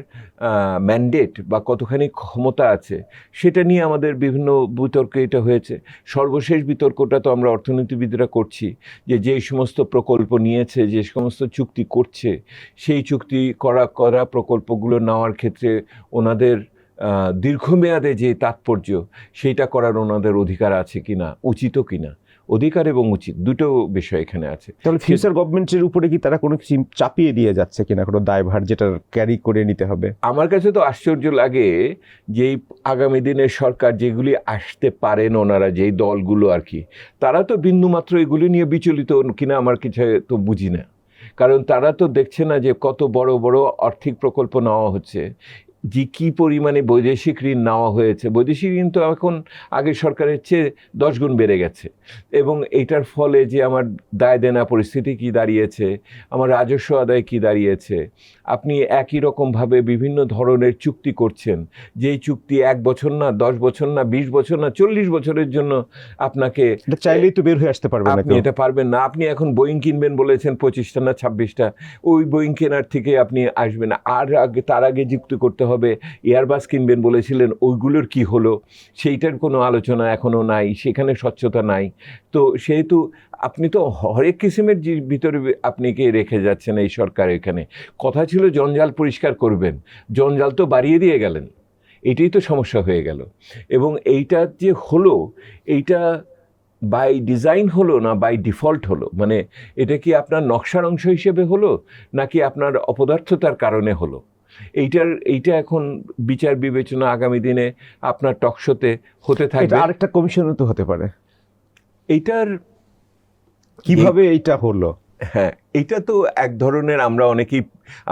ম্যান্ডেট বা কতখানি ক্ষমতা আছে সেটা নিয়ে আমাদের বিভিন্ন বিতর্ক এটা হয়েছে। সর্বশেষ বিতর্কটা তো আমরা অর্থনীতিবিদরা করছি, যে যেই সমস্ত প্রকল্প নিয়েছে, যে সমস্ত চুক্তি করছে, সেই চুক্তি করা প্রকল্পগুলো নেওয়ার ক্ষেত্রে ওনাদের দীর্ঘমেয়াদে যে তাৎপর্য, সেইটা করার ওনাদের অধিকার আছে কিনা, উচিত কিনা। অধিকার এবং উচিত দুটো বিষয় এখানে আছে। তাহলে ফিউচার গভর্নমেন্টের উপরে কি তারা কোনো কিছু চাপিয়ে দিয়ে যাচ্ছে কিনা, কোনো দায়ভার যেটা ক্যারি করে নিতে হবে? আমার কাছে তো আশ্চর্য লাগে যে আগামী দিনের সরকার যেগুলি আসতে পারেন, ওনারা যেই দলগুলো আর কি, তারা তো বিন্দুমাত্র এগুলি নিয়ে বিচলিত কিনা আমার কিছু তো বুঝি না। কারণ তারা তো দেখছে না যে কত বড় বড় আর্থিক প্রকল্প নেওয়া হচ্ছে, যে কী পরিমাণে বৈদেশিক ঋণ নেওয়া হয়েছে। বৈদেশিক ঋণ তো এখন আগের সরকারের চেয়ে 10 গুণ বেড়ে গেছে, এবং এইটার ফলে যে আমার দায় দেনা পরিস্থিতি কি দাঁড়িয়েছে, আমার রাজস্ব আদায় কি দাঁড়িয়েছে। আপনি একই রকমভাবে বিভিন্ন ধরনের চুক্তি করছেন, যেই চুক্তি 1 বছর না, 10 বছর না, 20 বছর না, 40 বছরের জন্য আপনাকে চাইলেই তো বের হয়ে আসতে পারবেন না, আপনি এটা পারবেন না। আপনি এখন বোয়িং কিনবেন বলেছেন 25টা না 26টা, ওই বোয়িং কেনার থেকে আপনি আসবেন না। আর তার আগে যুক্তি করতে হবে এয়ারবাস কিনবেন বলেছিলেন, ওইগুলোর কি হলো, সেইটার কোনো আলোচনা এখনও নাই, সেখানে স্বচ্ছতা নাই। তো সেহেতু আপনি তো হরেক কিসিমের ভিতরে আপনি কে রেখে যাচ্ছেন এই সরকার। এখানে কথা ছিল জঞ্জাল পরিষ্কার করবেন, জঞ্জাল তো বাড়িয়ে দিয়ে গেলেন, এটাই তো সমস্যা হয়ে গেল। এবং এইটা যে হলো, এইটা বাই ডিজাইন হলো না বাই ডিফল্ট হলো, মানে এটা কি আপনার নকশার অংশ হিসেবে হলো নাকি আপনার অপদার্থতার কারণে হলো, এইটা এখন বিচার বিবেচনা আগামী দিনে আপনার টকশোতে হতে থাকবে। আরেকটা কমিশনও তো হতে পারে এইটার কিভাবে এইটা হলো। হ্যাঁ, এইটা তো এক ধরনের, আমরা অনেকেই,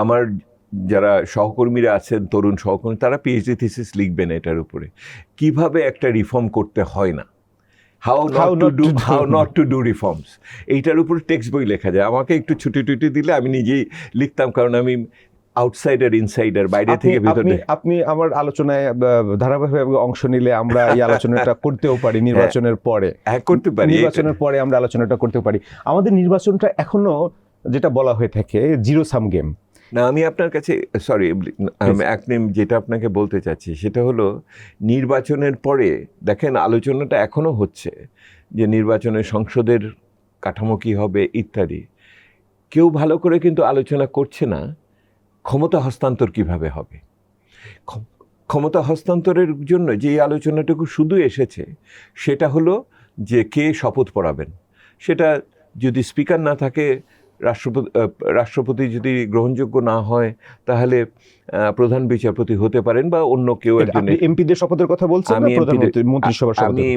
আমার যারা সহকর্মীরা আছেন, তরুণ সহকর্মী, তারা পিএইচডি থিসিস লিখবেন এটার উপরে, কিভাবে একটা রিফর্ম করতে হয় না, how not to do reforms, এইটার উপর টেক্সট বই লেখা যায়। আমাকে একটু ছুটি টুটি দিলে আমি নিজেই লিখতাম, কারণ আমি আউটসাইডার ইনসাইডার, বাইরে থেকে ভিতরে। আপনি আমার আলোচনায় ধারাবাহিকভাবে অংশ নিলে আমরা এই আলোচনাটা করতেও পারি নির্বাচনের পরে। হ্যাঁ, করতে পারি, নির্বাচনের পরে আমরা আলোচনাটা করতে পারি। আমাদের নির্বাচনটা এখনো যেটা বলা হয়ে থাকে জিরো সাম গেম। না, আমি আপনার কাছে যেটা আপনাকে বলতে চাচ্ছি সেটা হলো, নির্বাচনের পরে দেখেন আলোচনাটা এখনো হচ্ছে যে নির্বাচনের সংসদের কাঠামো কী হবে ইত্যাদি। কেউ ভালো করে কিন্তু আলোচনা করছে না ক্ষমতা হস্তান্তর কিভাবে হবে। ক্ষমতা হস্তান্তরের জন্য যে আলোচনাটুকু শুধু এসেছে সেটা হলো যে কে শপথ পড়াবেন। সেটা যদি স্পিকার না থাকে, রাষ্ট্রপতি যদি গ্রহণযোগ্য না হয়, তাহলে প্রধান বিচারপতি হতে পারেন বা অন্য কেউ একজন। এমপিদের শপথের কথা বলছেন? আমি মন্ত্রিসভার শপথ। আমি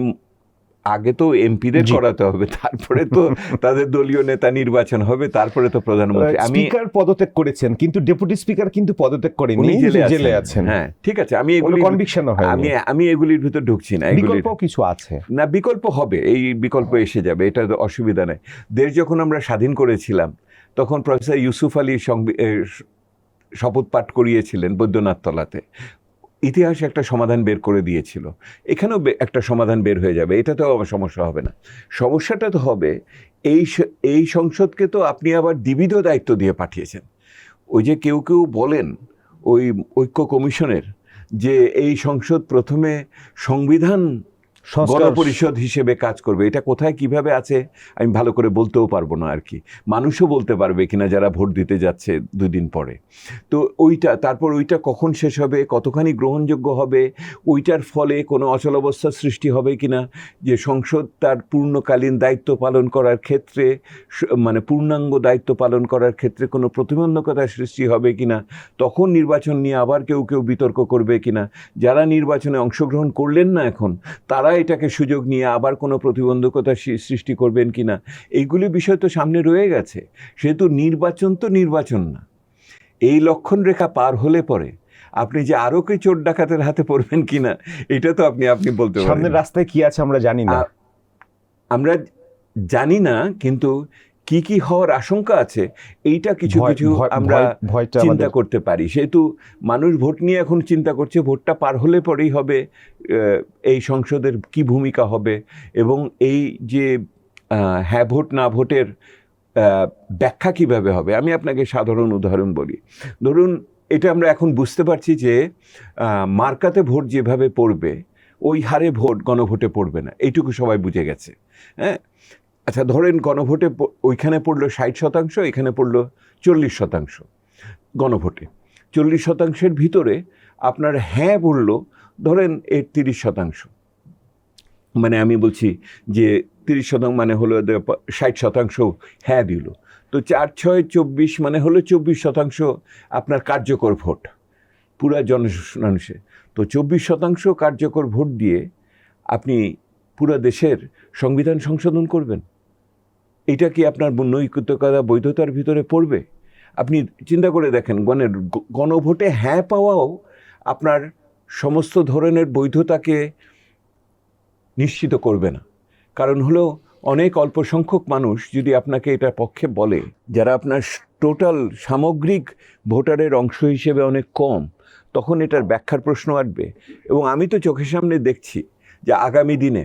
আগে তো এমপিদের করাতে হবে, তারপরে তো তাদের দলীয় নেতা নির্বাচন হবে, তারপরে তো প্রধানমন্ত্রী। আমি স্পিকার পদত্যাগ করেছেন, কিন্তু ডেপুটি স্পিকার কিন্তু পদত্যাগ করেনি, জেলে আছেন। হ্যাঁ, ঠিক আছে, আমি এগুলি কনভিকশন হয়, আমি এগুলির ভিতর ঢুকছি না। বিকল্প কিছু আছে না, বিকল্প হবে, এই বিকল্প এসে যাবে, এটা তো অসুবিধা নেই। দেশ যখন আমরা স্বাধীন করেছিলাম তখন প্রফেসর ইউসুফ আলী শপথ পাঠ করিয়েছিলেন বৈদ্যনাথ তলাতে। ইতিহাস একটা সমাধান বের করে দিয়েছিল, এখানেও একটা সমাধান বের হয়ে যাবে, এটাতেও আমার সমস্যা হবে না। সমস্যাটা তো হবে এই সংসদকে তো আপনি আবার দ্বিবিধ দায়িত্ব দিয়ে পাঠিয়েছেন। ওই যে কেউ বলেন ওই ঐক্য কমিশনের যে এই সংসদ প্রথমে সংবিধান গণপরিষদ হিসেবে কাজ করবে, এটা কোথায় কিভাবে আছে আমি ভালো করে বলতেও পারবো না আর কি। মানুষও বলতে পারবে কিনা যারা ভোট দিতে যাচ্ছে 2 দিন পরে। তো তারপর ওইটা কখন শেষ হবে, কতখানি গ্রহণযোগ্য হবে, ওইটার ফলে কোনো অচলাবস্থার সৃষ্টি হবে কিনা, যে সংসদ তার পূর্ণকালীন দায়িত্ব পালন করার ক্ষেত্রে, মানে পূর্ণাঙ্গ দায়িত্ব পালন করার ক্ষেত্রে কোনো প্রতিবন্ধকতার সৃষ্টি হবে কিনা, তখন নির্বাচন নিয়ে আবার কেউ বিতর্ক করবে কিনা, যারা নির্বাচনে অংশগ্রহণ করলেন না এখন তারা এটাকে সুযোগ নিয়ে আবার কোনো প্রতিবন্ধকতা সৃষ্টি করবেন কিনা, এইগুলি বিষয় তো সামনে রয়ে গেছে। সেহেতু নির্বাচন না, এই লক্ষণ রেখা পার হলে পরে আপনি যে আরো কি চোর ডাকাতের হাতে পড়বেন কিনা এটা তো আপনি বলতে পারেন। সামনের রাস্তায় কি আছে আমরা জানি না, কিন্তু কি হওয়ার আশঙ্কা আছে এইটা কিছু আমরা চিন্তা করতে পারি। সেহেতু মানুষ ভোট নিয়ে এখন চিন্তা করছে, ভোটটা পার হলে পরেই হবে এই সংসদের কি ভূমিকা হবে, এবং এই যে হ্যাঁ ভোট না ভোটের ব্যাখ্যা কিভাবে হবে। আমি আপনাকে সাধারণ উদাহরণ বলি। ধরুন, এটা আমরা এখন বুঝতে পারছি যে মার্কাতে ভোট যেভাবে পড়বে ওই হারে ভোট গণভোটে পড়বে না, এইটুকু সবাই বুঝে গেছে। হ্যাঁ, আচ্ছা ধরেন গণভোটে ওইখানে পড়লো 60%, এখানে পড়লো 40%। গণভোটে 40%-এর ভিতরে আপনার হ্যাঁ বললো ধরেন 30%। মানে আমি বলছি যে 30% মানে হলো 60% হ্যাঁ দিল, তো 4-6-24 মানে হলো 24% আপনার কার্যকর ভোট পুরা জনমানুষে। তো 24% কার্যকর ভোট দিয়ে আপনি পুরো দেশের সংবিধান সংশোধন করবেন, এটা কি আপনার নৈতিকতা বৈধতার ভিতরে পড়বে? আপনি চিন্তা করে দেখেন, গণভোটে হ্যাঁ পাওয়াও আপনার সমস্ত ধরনের বৈধতাকে নিশ্চিত করবে না। কারণ হলো অনেক অল্প সংখ্যক মানুষ যদি আপনাকে এটার পক্ষে বলে, যারা আপনার টোটাল সামগ্রিক ভোটারের অংশ হিসেবে অনেক কম, তখন এটার ব্যাখ্যার প্রশ্ন আসবে। এবং আমি তো চোখের সামনে দেখছি যে আগামী দিনে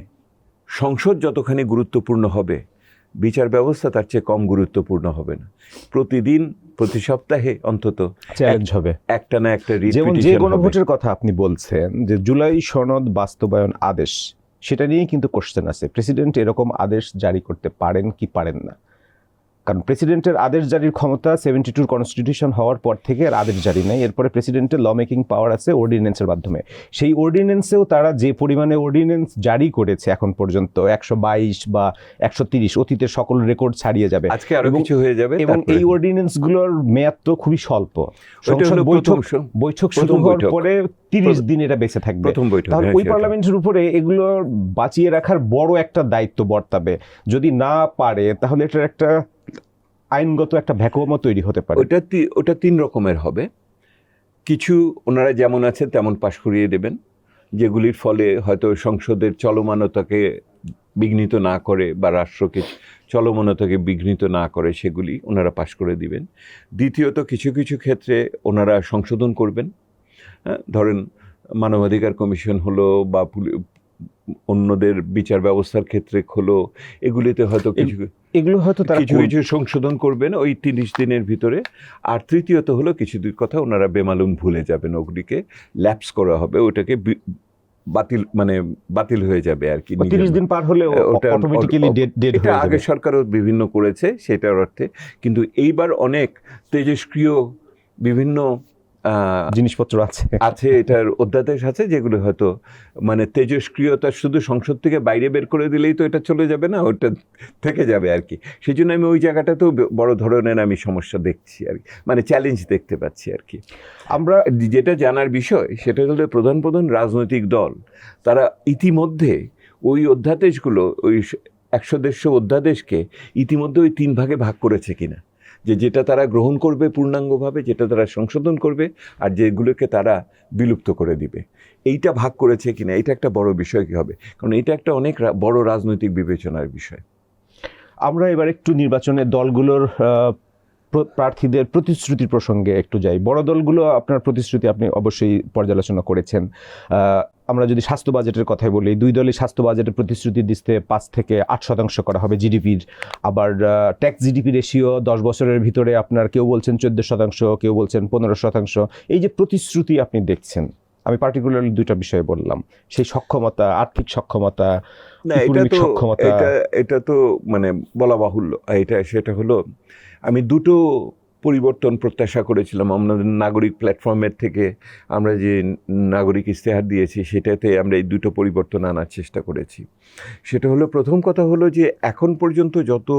সংসদ যতখানি গুরুত্বপূর্ণ হবে, বিচার ব্যবস্থা তার চেয়ে কম গুরুত্বপূর্ণ হবে না। প্রতিদিন প্রতি সপ্তাহে অন্তত চ্যালেঞ্জ হবে, একটা না একটা যেমন যে গণভোটের কথা আপনি বলছেন যে জুলাই সনদ বাস্তবায়ন আদেশ, সেটা নিয়েই কিন্তু কোশ্চেন আছে। প্রেসিডেন্ট এরকম আদেশ জারি করতে পারেন কি পারেন না? কারণ প্রেসিডেন্টের আদেশ জারির ক্ষমতা 72 কনস্টিটিউশন হওয়ার পর থেকে আর আদেশ জারি নাই। এরপরে প্রেসিডেন্টের ল মেকিং পাওয়ার আছে অর্ডিন্যান্সের মাধ্যমে। সেই অর্ডিন্যান্সেও তারা যে পরিমাণে অর্ডিন্যান্স জারি করেছে এখন পর্যন্ত 122 বা 130, অতীতের সকল রেকর্ড ছাড়িয়ে যাবে, আজকে আরো কিছু হয়ে যাবে। এবং এই অর্ডিন্যান্সগুলোর মেয়াদ তো খুবই স্বল্প। সংসদ বৈঠক শুরু হওয়ার পরে 30 দিন এটা বেঁচে থাকবে। তাহলে ওই পার্লামেন্টের উপরে এগুলো বাঁচিয়ে রাখার বড় একটা দায়িত্ব বর্তাবে। যদি না পারে তাহলে এটার একটা আইনগত একটা ভ্যাকুয়ামও তৈরি হতে পারে। ওটা 3 রকমের হবে। কিছু ওনারা যেমন আছেন তেমন পাশ করিয়ে দেবেন, যেগুলির ফলে হয়তো সংসদের চলমানতাকে বিঘ্নিত না করে বা রাষ্ট্রকে চলমানতাকে বিঘ্নিত না করে সেগুলি ওনারা পাশ করে দিবেন। দ্বিতীয়ত কিছু কিছু ক্ষেত্রে ওনারা সংশোধন করবেন। ধরেন মানবাধিকার কমিশন হলো বা অন্যদের বিচার ব্যবস্থার ক্ষেত্রে হলো, এগুলিতে হয়তো এগুলো হয়তো তারা কিছু কিছু সংশোধন করবেন ওই 30 দিনের ভিতরে। আর তৃতীয়ত হলো কিছু দুই কথা ওনারা বেমালুম ভুলে যাবেন, ওগুলিকে ল্যাপস করা হবে, ওটাকে বাতিল হয়ে যাবে আর কি। 30 দিন পার হলে ওটা অটোমেটিক্যালি ডেড হয়ে যাবে। এটা আগে সরকারও বিভিন্ন করেছে সেটার অর্থে, কিন্তু এইবার অনেক তেজস্ক্রিয় বিভিন্ন জিনিসপত্র আছে, এটার অধ্যাদেশ আছে যেগুলো হয়তো মানে তেজস্ক্রিয়তা শুধু সংসদ থেকে বাইরে বের করে দিলেই তো এটা চলে যাবে না, ওটা থেকে যাবে আর কি। সেই জন্য আমি ওই জায়গাটাতেও বড় ধরনের আমি সমস্যা দেখছি আর কি, মানে চ্যালেঞ্জ দেখতে পাচ্ছি আর কি। আমরা যেটা জানার বিষয় সেটা হলো প্রধান প্রধান রাজনৈতিক দল তারা ইতিমধ্যে ওই অধ্যাদেশগুলো, ওই 100-150 অধ্যাদেশকে ইতিমধ্যে ওই 3 ভাগে ভাগ করেছে কিনা, যেটা তারা গ্রহণ করবে পূর্ণাঙ্গভাবে, যেটা তারা সংশোধন করবে, আর যেগুলোকে তারা বিলুপ্ত করে দিবে, এইটা ভাগ করেছে কিনা, এটা একটা বড় বিষয় কি হবে, কারণ এটা একটা অনেক বড় রাজনৈতিক বিবেচনার বিষয়। আমরা এবার একটু নির্বাচনের দলগুলোর প্রার্থীদের প্রতিশ্রুতির প্রসঙ্গে একটু যাই। বড় দলগুলো আপনার প্রতিশ্রুতি আপনি অবশ্যই পর্যালোচনা করেছেন। আমরা যদি স্বাস্থ্য বাজেটের কথাই বলি, 2 দলই স্বাস্থ্য বাজেটের প্রতিশ্রুতি দিতে 5 থেকে 8% করা হবে জিডিপির। আবার ট্যাক্স জিডিপি রেশিও 10 বছরের ভিতরে আপনার কেউ বলছেন 14%, কেউ বলছেন 15%। এই যে প্রতিশ্রুতি আপনি দেখছেন, আমি পার্টিকুলারলি 2টা বিষয় বললাম, সেই সক্ষমতা, আর্থিক সক্ষমতা, না এটা তো মানে বলা বাহুল্য। সেটা হলো আমি 2টো পরিবর্তন প্রত্যাশা করেছিলাম আমাদের নাগরিক প্ল্যাটফর্মের থেকে। আমরা যে নাগরিক ইশতেহার দিয়েছি সেটাতে আমরা এই 2টো পরিবর্তন আনার চেষ্টা করেছি। সেটা হলো, প্রথম কথা হলো যে এখন পর্যন্ত যত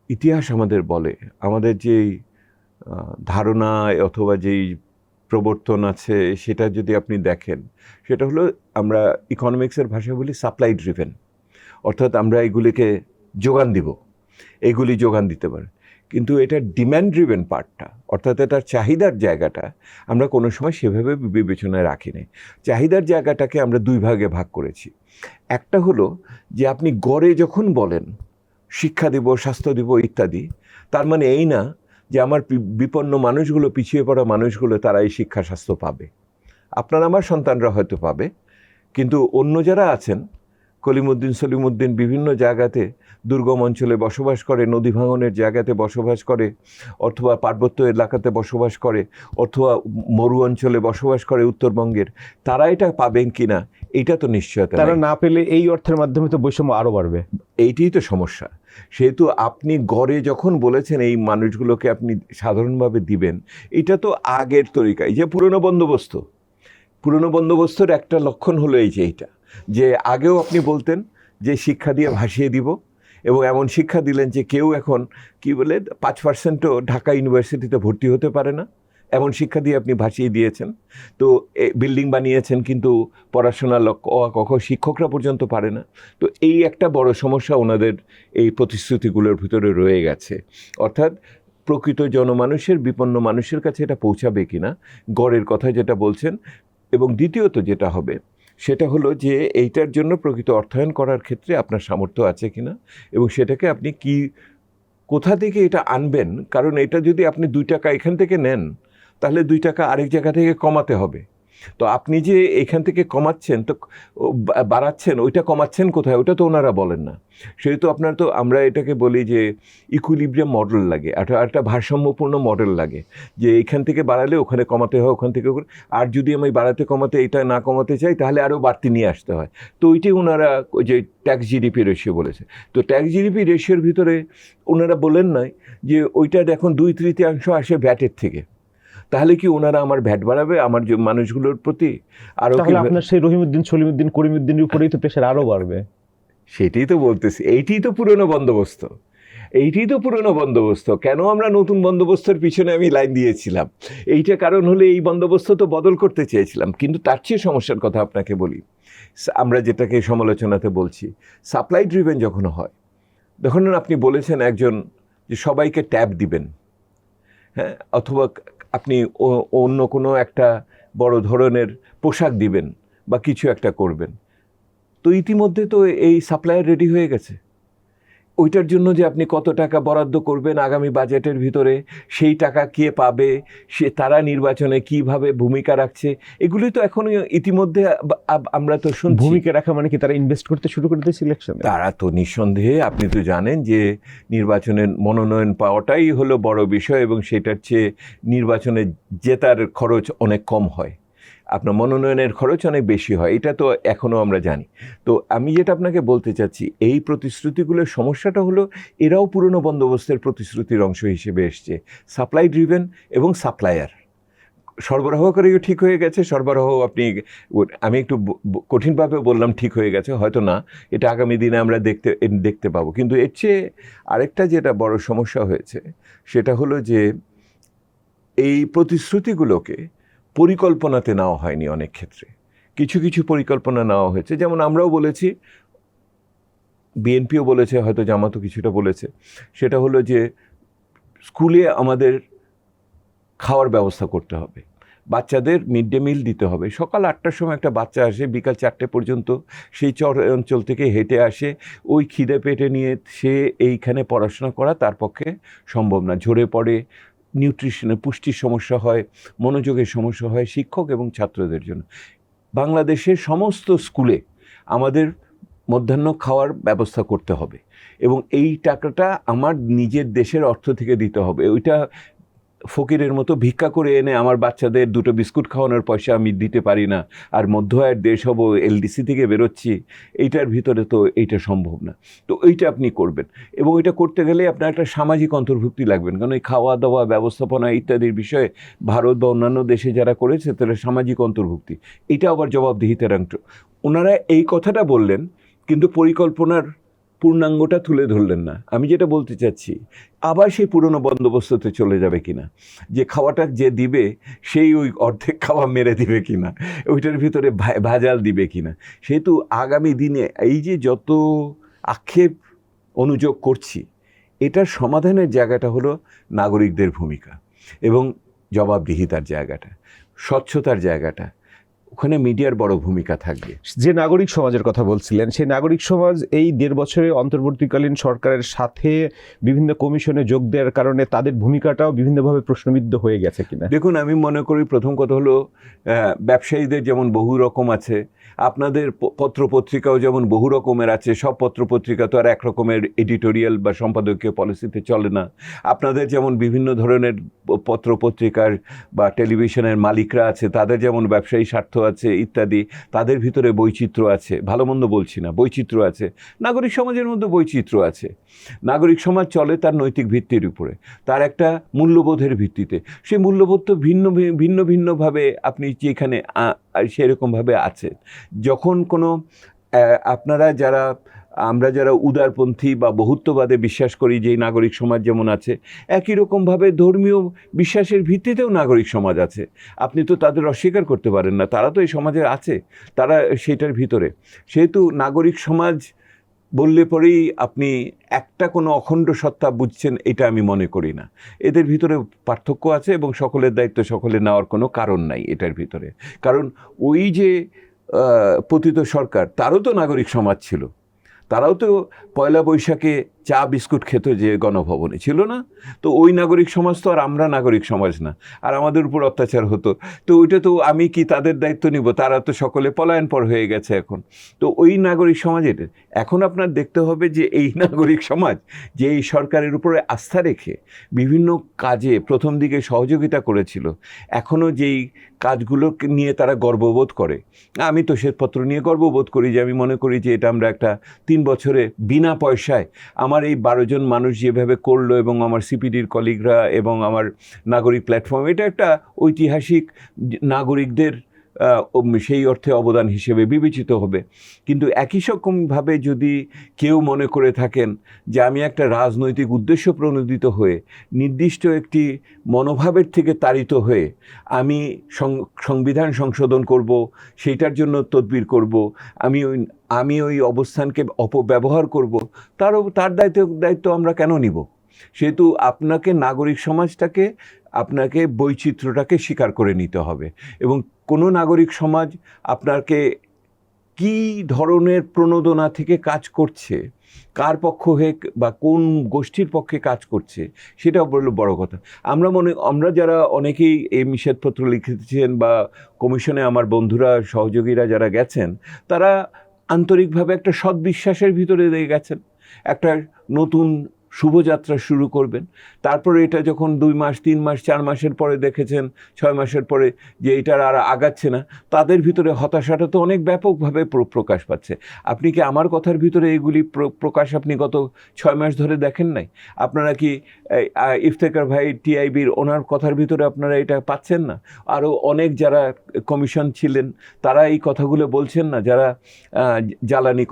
ইতিহাস আমাদের বলে, আমাদের যেই ধারণা অথবা যেই প্রবর্তন আছে সেটা যদি আপনি দেখেন, সেটা হলো আমরা ইকোনমিক্সের ভাষায় বলি সাপ্লাই ড্রিভেন, অর্থাৎ আমরা এগুলিকে যোগান দিব, এগুলি যোগান দিতে পারে। কিন্তু এটা ডিম্যান্ড ড্রিভেন পার্টটা, অর্থাৎ এটার চাহিদার জায়গাটা আমরা কোনো সময় সেভাবে বিবেচনায় রাখি নাই। চাহিদার জায়গাটাকে আমরা 2 ভাগে ভাগ করেছি। একটা হলো যে আপনি গড়ে যখন বলেন শিক্ষা দিব, স্বাস্থ্য দিব ইত্যাদি, তার মানে এই না যে আমার বিপন্ন মানুষগুলো, পিছিয়ে পড়া মানুষগুলো তারা এই শিক্ষা স্বাস্থ্য পাবে। আপনার আমার সন্তানরা হয়তো পাবে, কিন্তু অন্য যারা আছেন, কলিমুদ্দিন সলিমুদ্দিন বিভিন্ন জায়গাতে দুর্গম অঞ্চলে বসবাস করে, নদী ভাঙনের জায়গাতে বসবাস করে, অথবা পার্বত্য এলাকাতে বসবাস করে, অথবা মরু অঞ্চলে বসবাস করে উত্তরবঙ্গের, তারা এটা পাবেন কিনা এটা তো নিশ্চয়তা তারা না পেলে এই অর্থের মাধ্যমে তো বৈষম্য আরও বাড়বে। এইটাই তো সমস্যা। সেহেতু আপনি গড়ে যখন বলেছেন এই মানুষগুলোকে আপনি সাধারণভাবে দিবেন, এটা তো আগের তরিকা। এই যে পুরনো বন্দোবস্তর একটা লক্ষণ হলো এইটা, যে আগেও আপনি বলতেন যে শিক্ষা দিয়ে ভাসিয়ে দিব, এবং এমন শিক্ষা দিলেন যে কেউ এখন 5%ও ঢাকা ইউনিভার্সিটিতে ভর্তি হতে পারে না, এমন শিক্ষা দিয়ে আপনি ভাসিয়ে দিয়েছেন। তো বিল্ডিং বানিয়েছেন কিন্তু পড়াশোনা শিক্ষকরা পর্যন্ত পারে না। তো এই একটা বড় সমস্যা ওনাদের এই প্রতিশ্রুতিগুলোর ভিতরে রয়ে গেছে। অর্থাৎ প্রকৃত জনমানুষের, বিপন্ন মানুষের কাছে এটা পৌঁছাবে কিনা, গড়ের কথা যেটা বলছেন। এবং দ্বিতীয়ত যেটা হবে সেটা হলো যে এইটার জন্য প্রকৃত অর্থায়ন করার ক্ষেত্রে আপনার সামর্থ্য আছে কিনা, এবং সেটাকে আপনি কোথা থেকে এটা আনবেন। কারণ এটা যদি আপনি 2 টাকা এখান থেকে নেন, তাহলে 2 টাকা আরেক জায়গা থেকে কমাতে হবে। তো আপনি যে এখান থেকে কমাচ্ছেন, তো বাড়াচ্ছেন, ওইটা কমাচ্ছেন কোথায়, ওটা তো ওনারা বলেন না। সেহেতু আপনার তো, আমরা এটাকে বলি যে ইকুইলিব্রিয়াম মডেল লাগে, একটা ভারসাম্যপূর্ণ মডেল লাগে, যে এখান থেকে বাড়ালে ওখানে কমাতে হয়, ওখান থেকে, আর যদি আমি বাড়াতে কমাতে এটা না কমাতে চাই তাহলে আরও বাড়তি নিয়ে আসতে হয়। তো ওইটাই ওনারা ওই যে ট্যাক্স জিডিপি রেশিও বলেছে। তো ট্যাক্স জিডিপি রেশিওর ভিতরে ওনারা বলেন নাই যে ওইটার এখন 2/3 আসে ভ্যাটের থেকে, তাহলে কি ওনারা আমার ভ্যাট বাড়াবে আমার মানুষগুলোর প্রতি? আর আপনার সেই রহিমউদ্দিন, সলিমউদ্দিন, করিমউদ্দিনের উপরেই তো প্রেশার আরও বাড়বে। সেটাই তো বলতেছি, এইটাই তো পুরনো বন্দোবস্ত। কেন আমরা নতুন বন্দোবস্তের পিছনে আমি লাইন দিয়েছিলাম, এইটা কারণ হলে এই বন্দোবস্ত তো বদল করতে চেয়েছিলাম। কিন্তু তার চেয়ে সমস্যার কথা আপনাকে বলি, আমরা যেটাকে সমালোচনাতে বলছি সাপ্লাই ড্রিভেন যখন হয়, তখন আপনি বলেছেন একজন যে সবাইকে ট্যাব দিবেন, হ্যাঁ, অথবা আপনি অন্য কোনো একটা বড় ধরনের পোশাক দিবেন বা কিছু একটা করবেন, তো ইতিমধ্যে তো এই সাপ্লায়ার রেডি হয়ে গেছে। ওইটার জন্য যে আপনি কত টাকা বরাদ্দ করবেন আগামী বাজেটের ভিতরে, সেই টাকা কে পাবে, সে তারা নির্বাচনে কিভাবে ভূমিকা রাখছে, এগুলি তো এখন ইতিমধ্যে আমরা তো শুনছি। ভূমিকা রাখা মানে কি তারা ইনভেস্ট করতে শুরু করে দিয়েছে ইলেকশনে? তারা তো নিঃসন্দেহে, আপনি তো জানেন যে নির্বাচনের মনোনয়ন পাওয়াটাই হলো বড় বিষয়, এবং সেটার চেয়ে নির্বাচনে জেতার খরচ অনেক কম হয়, আপনার মনোনয়নের খরচ অনেক বেশি হয়, এটা তো এখনও আমরা জানি। তো আমি যেটা আপনাকে বলতে চাচ্ছি, এই প্রতিশ্রুতিগুলোর সমস্যাটা হলো এরাও পুরনো বন্দোবস্তের প্রতিশ্রুতির অংশ হিসেবে এসছে, সাপ্লাই ড্রিভেন এবং সাপ্লায়ার। সরবরাহকারীও ঠিক হয়ে গেছে, সরবরাহ আপনি, আমি একটু কঠিনভাবে বললাম ঠিক হয়ে গেছে, হয়তো না, এটা আগামী দিনে আমরা দেখতে পাবো। কিন্তু এর চেয়ে আরেকটা যেটা বড় সমস্যা হয়েছে সেটা হলো যে এই প্রতিশ্রুতিগুলোকে পরিকল্পনাতে নেওয়া হয়নি অনেক ক্ষেত্রে, কিছু কিছু পরিকল্পনা নেওয়া হয়েছে, যেমন আমরাও বলেছি, বিএনপিও বলেছে, হয়তো জামাতও কিছুটা বলেছে, সেটা হলো যে স্কুলে আমাদের খাওয়ার ব্যবস্থা করতে হবে, বাচ্চাদের মিড ডে মিল দিতে হবে। সকাল 8টার সময় একটা বাচ্চা আসে, বিকাল 4টে পর্যন্ত সেই অঞ্চল থেকে হেঁটে আসে, ওই খিদে পেটে নিয়ে সে এইখানে পড়াশোনা করা তার পক্ষে সম্ভব না, ঝরে পড়ে, নিউট্রিশনের পুষ্টির সমস্যা হয়, মনোযোগের সমস্যা হয় শিক্ষক এবং ছাত্রদের জন্য। বাংলাদেশের সমস্ত স্কুলে আমাদের মধ্যাহ্ন খাওয়ার ব্যবস্থা করতে হবে, এবং এই টাকাটা আমার নিজের দেশের অর্থ থেকে দিতে হবে। ওইটা ফকিরের মতো ভিক্ষা করে এনে আমার বাচ্চাদের 2টো বিস্কুট খাওয়ানোর পয়সা আমি দিতে পারি না, আর মধ্য আয়ের দেশ হব, এলডিসি থেকে বেরোচ্ছি, এইটার ভিতরে তো এইটা সম্ভব না। তো এইটা আপনি করবেন, এবং এটা করতে গেলে আপনার একটা সামাজিক অন্তর্ভুক্তি লাগবেন, কারণ এই খাওয়া দাওয়া ব্যবস্থাপনা ইত্যাদির বিষয়ে ভারত বা অন্যান্য দেশে যারা করেছে তারা সামাজিক অন্তর্ভুক্তি, এটা আবার জবাবদিহিতার অংশ। ওনারা এই কথাটা বললেন কিন্তু পরিকল্পনার পূর্ণাঙ্গটা তুলে ধরলেন না। আমি যেটা বলতে চাচ্ছি, আবার সেই পুরনো বন্দোবস্ততে চলে যাবে কিনা, যে খাওয়াটা যে দিবে সেই ওই অর্ধেক খাওয়া মেরে দিবে কিনা, ওইটার ভিতরে ভেজাল দিবে কিনা। সেহেতু আগামী দিনে এই যে যত আক্ষেপ অনুযোগ করছি, এটার সমাধানের জায়গাটা হলো নাগরিকদের ভূমিকা এবং জবাবদিহিতার জায়গাটা, স্বচ্ছতার জায়গাটা, ওখানে মিডিয়ার বড় ভূমিকা থাকবে। যে নাগরিক সমাজের কথা বলছিলেন, সেই নাগরিক সমাজ এই 1.5 বছরে অন্তর্বর্তীকালীন সরকারের সাথে বিভিন্ন কমিশনে যোগ দেওয়ার কারণে তাদের ভূমিকাটাও বিভিন্নভাবে প্রশ্নবিদ্ধ হয়ে গেছে কিনা? দেখুন, আমি মনে করি প্রথম কথা হলো ব্যবসায়ীদের যেমন বহু রকম আছে, আপনাদের পত্রপত্রিকাও যেমন বহু রকমের আছে, সব পত্রপত্রিকা তো আর এক রকমের এডিটোরিয়াল বা সম্পাদকীয় পলিসিতে চলে না। আপনাদের যেমন বিভিন্ন ধরনের পত্রপত্রিকার বা টেলিভিশনের মালিকরা আছে, তাদের যেমন ব্যবসায়ী স্বার্থ আছে ইত্যাদি, তাদের ভিতরে বৈচিত্র্য আছে, ভালো মন্দ বলছি না, বৈচিত্র্য আছে। নাগরিক সমাজের মধ্যে বৈচিত্র্য আছে। নাগরিক সমাজ চলে তার নৈতিক ভিত্তির উপরে, তার একটা মূল্যবোধের ভিত্তিতে। সেই মূল্যবোধ তো ভিন্ন ভিন্ন ভিন্নভাবে আপনি যেখানে সেরকমভাবে আছে। যখন কোনো আমরা যারা উদারপন্থী বা বহুত্ববাদে বিশ্বাস করি, যেই নাগরিক সমাজ যেমন আছে, একই রকমভাবে ধর্মীয় বিশ্বাসের ভিত্তিতেও নাগরিক সমাজ আছে। আপনি তো তাদের অস্বীকার করতে পারেন না, তারা তো এই সমাজে আছে, তারা সেটার ভিতরে। সেহেতু নাগরিক সমাজ বললে পরেই আপনি একটা কোনো অখণ্ড সত্তা বুঝছেন, এটা আমি মনে করি না। এদের ভিতরে পার্থক্য আছে এবং সকলের দায়িত্ব সকলে নেওয়ার কোনো কারণ নাই এটার ভিতরে। কারণ ওই যে পতিত সরকার, তারও তো নাগরিক সমাজ ছিল, তারাও তো পয়লা বৈশাখে চা বিস্কুট খেত যে গণভবনে, ছিল না? তো ওই নাগরিক সমাজ তো আর আমরা নাগরিক সমাজ না, আর আমাদের উপর অত্যাচার হতো। তো ওইটা তো আমি কি তাদের দায়িত্ব নিব? তারা তো সকলে পলায়নপর হয়ে গেছে এখন। তো ওই নাগরিক সমাজ এটা এখন আপনার দেখতে হবে যে এই নাগরিক সমাজ যে এই সরকারের উপরে আস্থা রেখে বিভিন্ন কাজে প্রথম দিকে সহযোগিতা করেছিল, এখনও যেই কাজগুলোকে নিয়ে তারা গর্ববোধ করে, আমি তো শ্বেতপত্র নিয়ে গর্ববোধ করি, যে আমি মনে করি যে এটা আমরা একটা 3 বছরে বিনা পয়সায় আমার এই 12 জন মানুষ যেভাবে করলো, এবং আমার সিপিডির কলিগরা এবং আমার নাগরিক প্ল্যাটফর্ম, এটা একটা ঐতিহাসিক নাগরিকদের সেই অর্থে অবদান হিসেবে বিবেচিত হবে। কিন্তু একই রকমভাবে যদি কেউ মনে করে থাকেন যে আমি একটা রাজনৈতিক উদ্দেশ্য প্রণোদিত হয়ে নির্দিষ্ট একটি মনোভাবের থেকে তাড়িত হয়ে আমি সংবিধান সংশোধন করব, সেইটার জন্য তদবির করব, আমি ওই অবস্থানকে অপব্যবহার করব, তার দায়িত্ব আমরা কেন নিব? সেহেতু আপনাকে নাগরিক সমাজটাকে, আপনাকে বৈচিত্র্যটাকে স্বীকার করে নিতে হবে। এবং কোনো নাগরিক সমাজ আপনাকে কী ধরনের প্রণোদনা থেকে কাজ করছে, কার পক্ষ হয়ে বা কোন গোষ্ঠীর পক্ষে কাজ করছে, সেটা বড় কথা। আমরা যারা অনেকেই এই নিষেধপত্র লিখেছেন বা কমিশনে আমার বন্ধুরা সহযোগীরা যারা গেছেন, তারা আন্তরিকভাবে একটা সদ্বিশ্বাসের ভিতরে দিয়ে গেছেন, একটা নতুন শুভযাত্রা শুরু করবেন। তারপরে এটা যখন 2 মাস 3 মাস 4 মাসের পরে দেখেছেন, 6 মাসের পরে যে এটার আর আগাচ্ছে না, তাদের ভিতরে হতাশাটা তো অনেক ব্যাপকভাবে প্রকাশ পাচ্ছে। আপনি কি আমার কথার ভিতরে এগুলি প্রকাশ আপনি গত 6 মাস ধরে দেখেন নাই? আপনারা কি ইফতেখার ভাই টিআইবির ওনার কথার ভিতরে আপনারা এটা পাচ্ছেন না? আরও অনেক যারা কমিশন ছিলেন তারা এই কথাগুলো বলছেন না? যারা জ্বালানি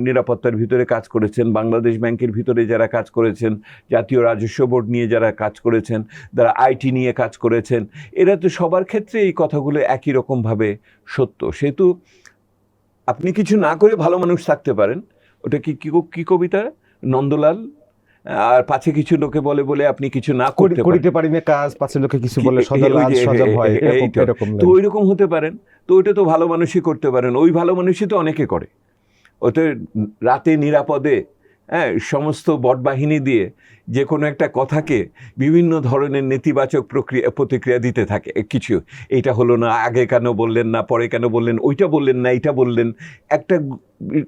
নিরাপত্তার ভিতরে কাজ করেছেন, বাংলাদেশ ব্যাংকের ভিতরে যারা কাজ করেছেন, জাতীয় রাজস্ব বোর্ড নিয়ে যারা কাজ করেছেন, যারা আইটি নিয়ে কাজ করেছেন, এরা তো সবার ক্ষেত্রে এই কথাগুলো একই রকমভাবে সত্য। সেহেতু আপনি কিছু না করে ভালো মানুষ থাকতে পারেন। ওটা কি কবিতা? নন্দলাল, আর পাছে কিছু লোকে বলে বলে আপনি কিছু না করতে পারি না কাজ, পাছে লোকে কিছু বলে সদা লাজ সজব হয়, এরকম তো ওই রকম হতে পারেন। তো ওইটা তো ভালো মানুষই করতে পারেন, ওই ভালো মানুষই তো অনেকে করে। ওতে রাতে নিরাপদে সমস্ত বটবাহিনী দিয়ে যে কোনো একটা কথাকে বিভিন্ন ধরনের নেতিবাচক প্রতিক্রিয়া দিতে থাকে। কিছু এইটা হলো না, আগে কেন বললেন না, পরে কেন বললেন, ওইটা বললেন না, এইটা বললেন। একটা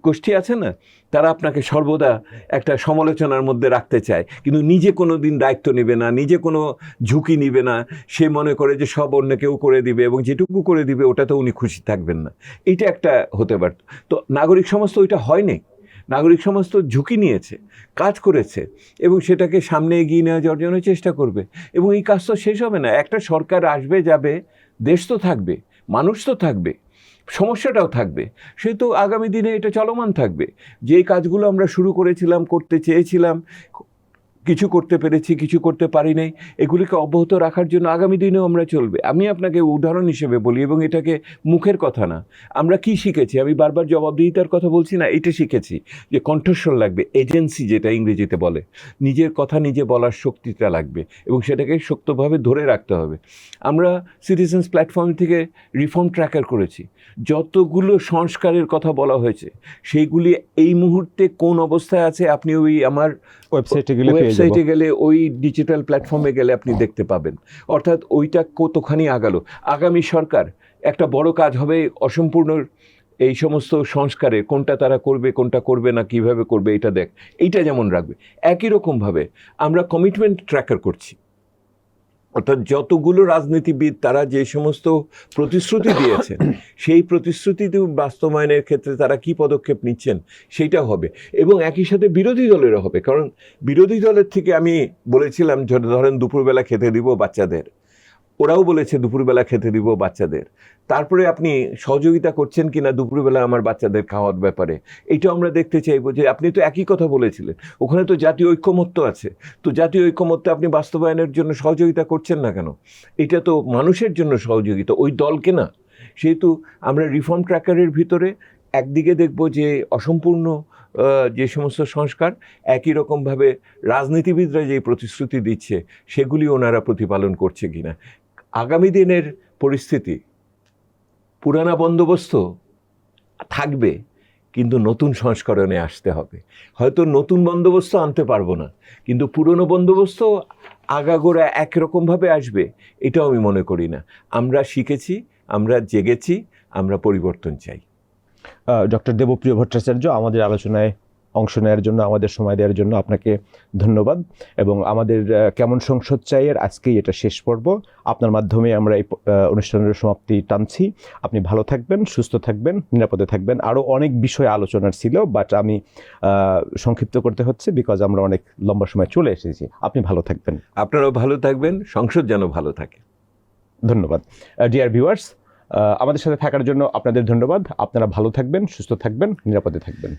গোষ্ঠী আছে না, তারা আপনাকে সর্বদা একটা সমালোচনার মধ্যে রাখতে চায়, কিন্তু নিজে কোনো দিন দায়িত্ব নেবে না, নিজে কোনো ঝুঁকি নেবে না। সে মনে করে যে সব অন্য কেউ করে দিবে, এবং যেটুকু করে দিবে ওটাতে উনি খুশি থাকবেন না। এইটা একটা হতে পারত। তো নাগরিক সমাজ তো ওইটা হয়নি। নাগরিক সমাজ তো ঝুঁকি নিয়েছে, কাজ করেছে, এবং সেটাকে সামনে এগিয়ে নেওয়া যাওয়ার জন্য চেষ্টা করবে। এবং এই কাজ তো শেষ হবে না। একটা সরকার আসবে যাবে, দেশ তো থাকবে, মানুষ তো থাকবে, সমস্যাটাও থাকবে। সেহেতু আগামী দিনে এটা চলমান থাকবে। যেই কাজগুলো আমরা শুরু করেছিলাম, করতে চেয়েছিলাম, কিছু করতে পেরেছি, কিছু করতে পারি নাই, এগুলিকে অব্যাহত রাখার জন্য আগামী দিনেও আমরা চলবে। আমি আপনাকে উদাহরণ হিসেবে বলি, এবং এটাকে মুখের কথা না, আমরা কি শিখেছি, আমি বারবার জবাবদিহিতার কথা বলছি না, এটা শিখেছি যে কণ্ঠস্বর লাগবে, এজেন্সি যেটা ইংরেজিতে বলে, নিজের কথা নিজে বলার শক্তিটা লাগবে, এবং সেটাকে শক্তভাবে ধরে রাখতে হবে। আমরা সিটিজেন্স প্ল্যাটফর্ম থেকে রিফর্ম ট্র্যাকার করেছি। যতগুলো সংস্কারের কথা বলা হয়েছে সেইগুলি এই মুহূর্তে কোন অবস্থায় আছে আপনি ওই আমার ওয়েবসাইটে গেলে, ওই ডিজিটাল প্ল্যাটফর্মে গেলে আপনি দেখতে পাবেন। অর্থাৎ ওইটা কতখানি আগালো। আগামী সরকার একটা বড় কাজ হবে অসম্পূর্ণ এই সমস্ত সংস্কারে, কোনটা তারা করবে কোনটা করবে না, কিভাবে করবে, এটা এইটা যেমন রাখবে। একই রকমভাবে আমরা কমিটমেন্ট ট্র্যাকার করছি। অর্থাৎ যতগুলো রাজনীতিবিদ তারা যে সমস্ত প্রতিশ্রুতি দিয়েছেন, সেই প্রতিশ্রুতি বাস্তবায়নের ক্ষেত্রে তারা কি পদক্ষেপ নিচ্ছেন সেইটা হবে। এবং একই সাথে বিরোধী দলেরও হবে। কারণ বিরোধী দলের থেকে আমি বলেছিলাম, ধরেন দুপুরবেলা খেতে দিব বাচ্চাদের, ওরাও বলেছে দুপুরবেলা খেতে দিব বাচ্চাদের। তারপরে আপনি সহযোগিতা করছেন কিনা দুপুরবেলা আমার বাচ্চাদের খাওয়ার ব্যাপারে, এইটাও আমরা দেখতে চাইবো যে আপনি তো একই কথা বলেছিলেন, ওখানে তো জাতীয় ঐক্যমত্য আছে, তো জাতীয় ঐক্যমত্য আপনি বাস্তবায়নের জন্য সহযোগিতা করছেন না কেন? এটা তো মানুষের জন্য সহযোগিতা, ওই দলকে না। সেহেতু আমরা রিফর্ম ট্র্যাকারের ভিতরে একদিকে দেখব যে অসম্পূর্ণ যে সমস্ত সংস্কার, একই রকমভাবে রাজনীতিবিদরা যে প্রতিশ্রুতি দিচ্ছে সেগুলি ওনারা প্রতিপালন করছে কিনা। আগামী দিনের পরিস্থিতি, পুরানা বন্দোবস্ত থাকবে, কিন্তু নতুন সংস্করণে আসতে হবে। হয়তো নতুন বন্দোবস্ত আনতে পারবো না, কিন্তু পুরনো বন্দোবস্ত আগাগোড়া একরকমভাবে আসবে, এটাও আমি মনে করি না। আমরা শিখেছি, আমরা জেগেছি, আমরা পরিবর্তন চাই। ডক্টর দেবপ্রিয় ভট্টাচার্য, আমাদের আলোচনায় অংশ নেওয়ার জন্য, আমাদের সময় দেওয়ার জন্য আপনাকে ধন্যবাদ। এবং আমাদের কেমন সংসদ চাইয়ের আজকেই এটা শেষ পর্ব। আপনার মাধ্যমে আমরা এই অনুষ্ঠানের সমাপ্তি টানছি। আপনি ভালো থাকবেন, সুস্থ থাকবেন, নিরাপদে থাকবেন। আরও অনেক বিষয় আলোচনার ছিল, বাট আমি সংক্ষিপ্ত করতে হচ্ছে বিকজ আমরা অনেক লম্বা সময় চলে এসেছি। আপনি ভালো থাকবেন। আপনারাও ভালো থাকবেন, সংসদ যেন ভালো থাকে। ধন্যবাদ। ডিয়ার ভিউয়ার্স, আমাদের সাথে থাকার জন্য আপনাদের ধন্যবাদ। আপনারা ভালো থাকবেন, সুস্থ থাকবেন, নিরাপদে থাকবেন।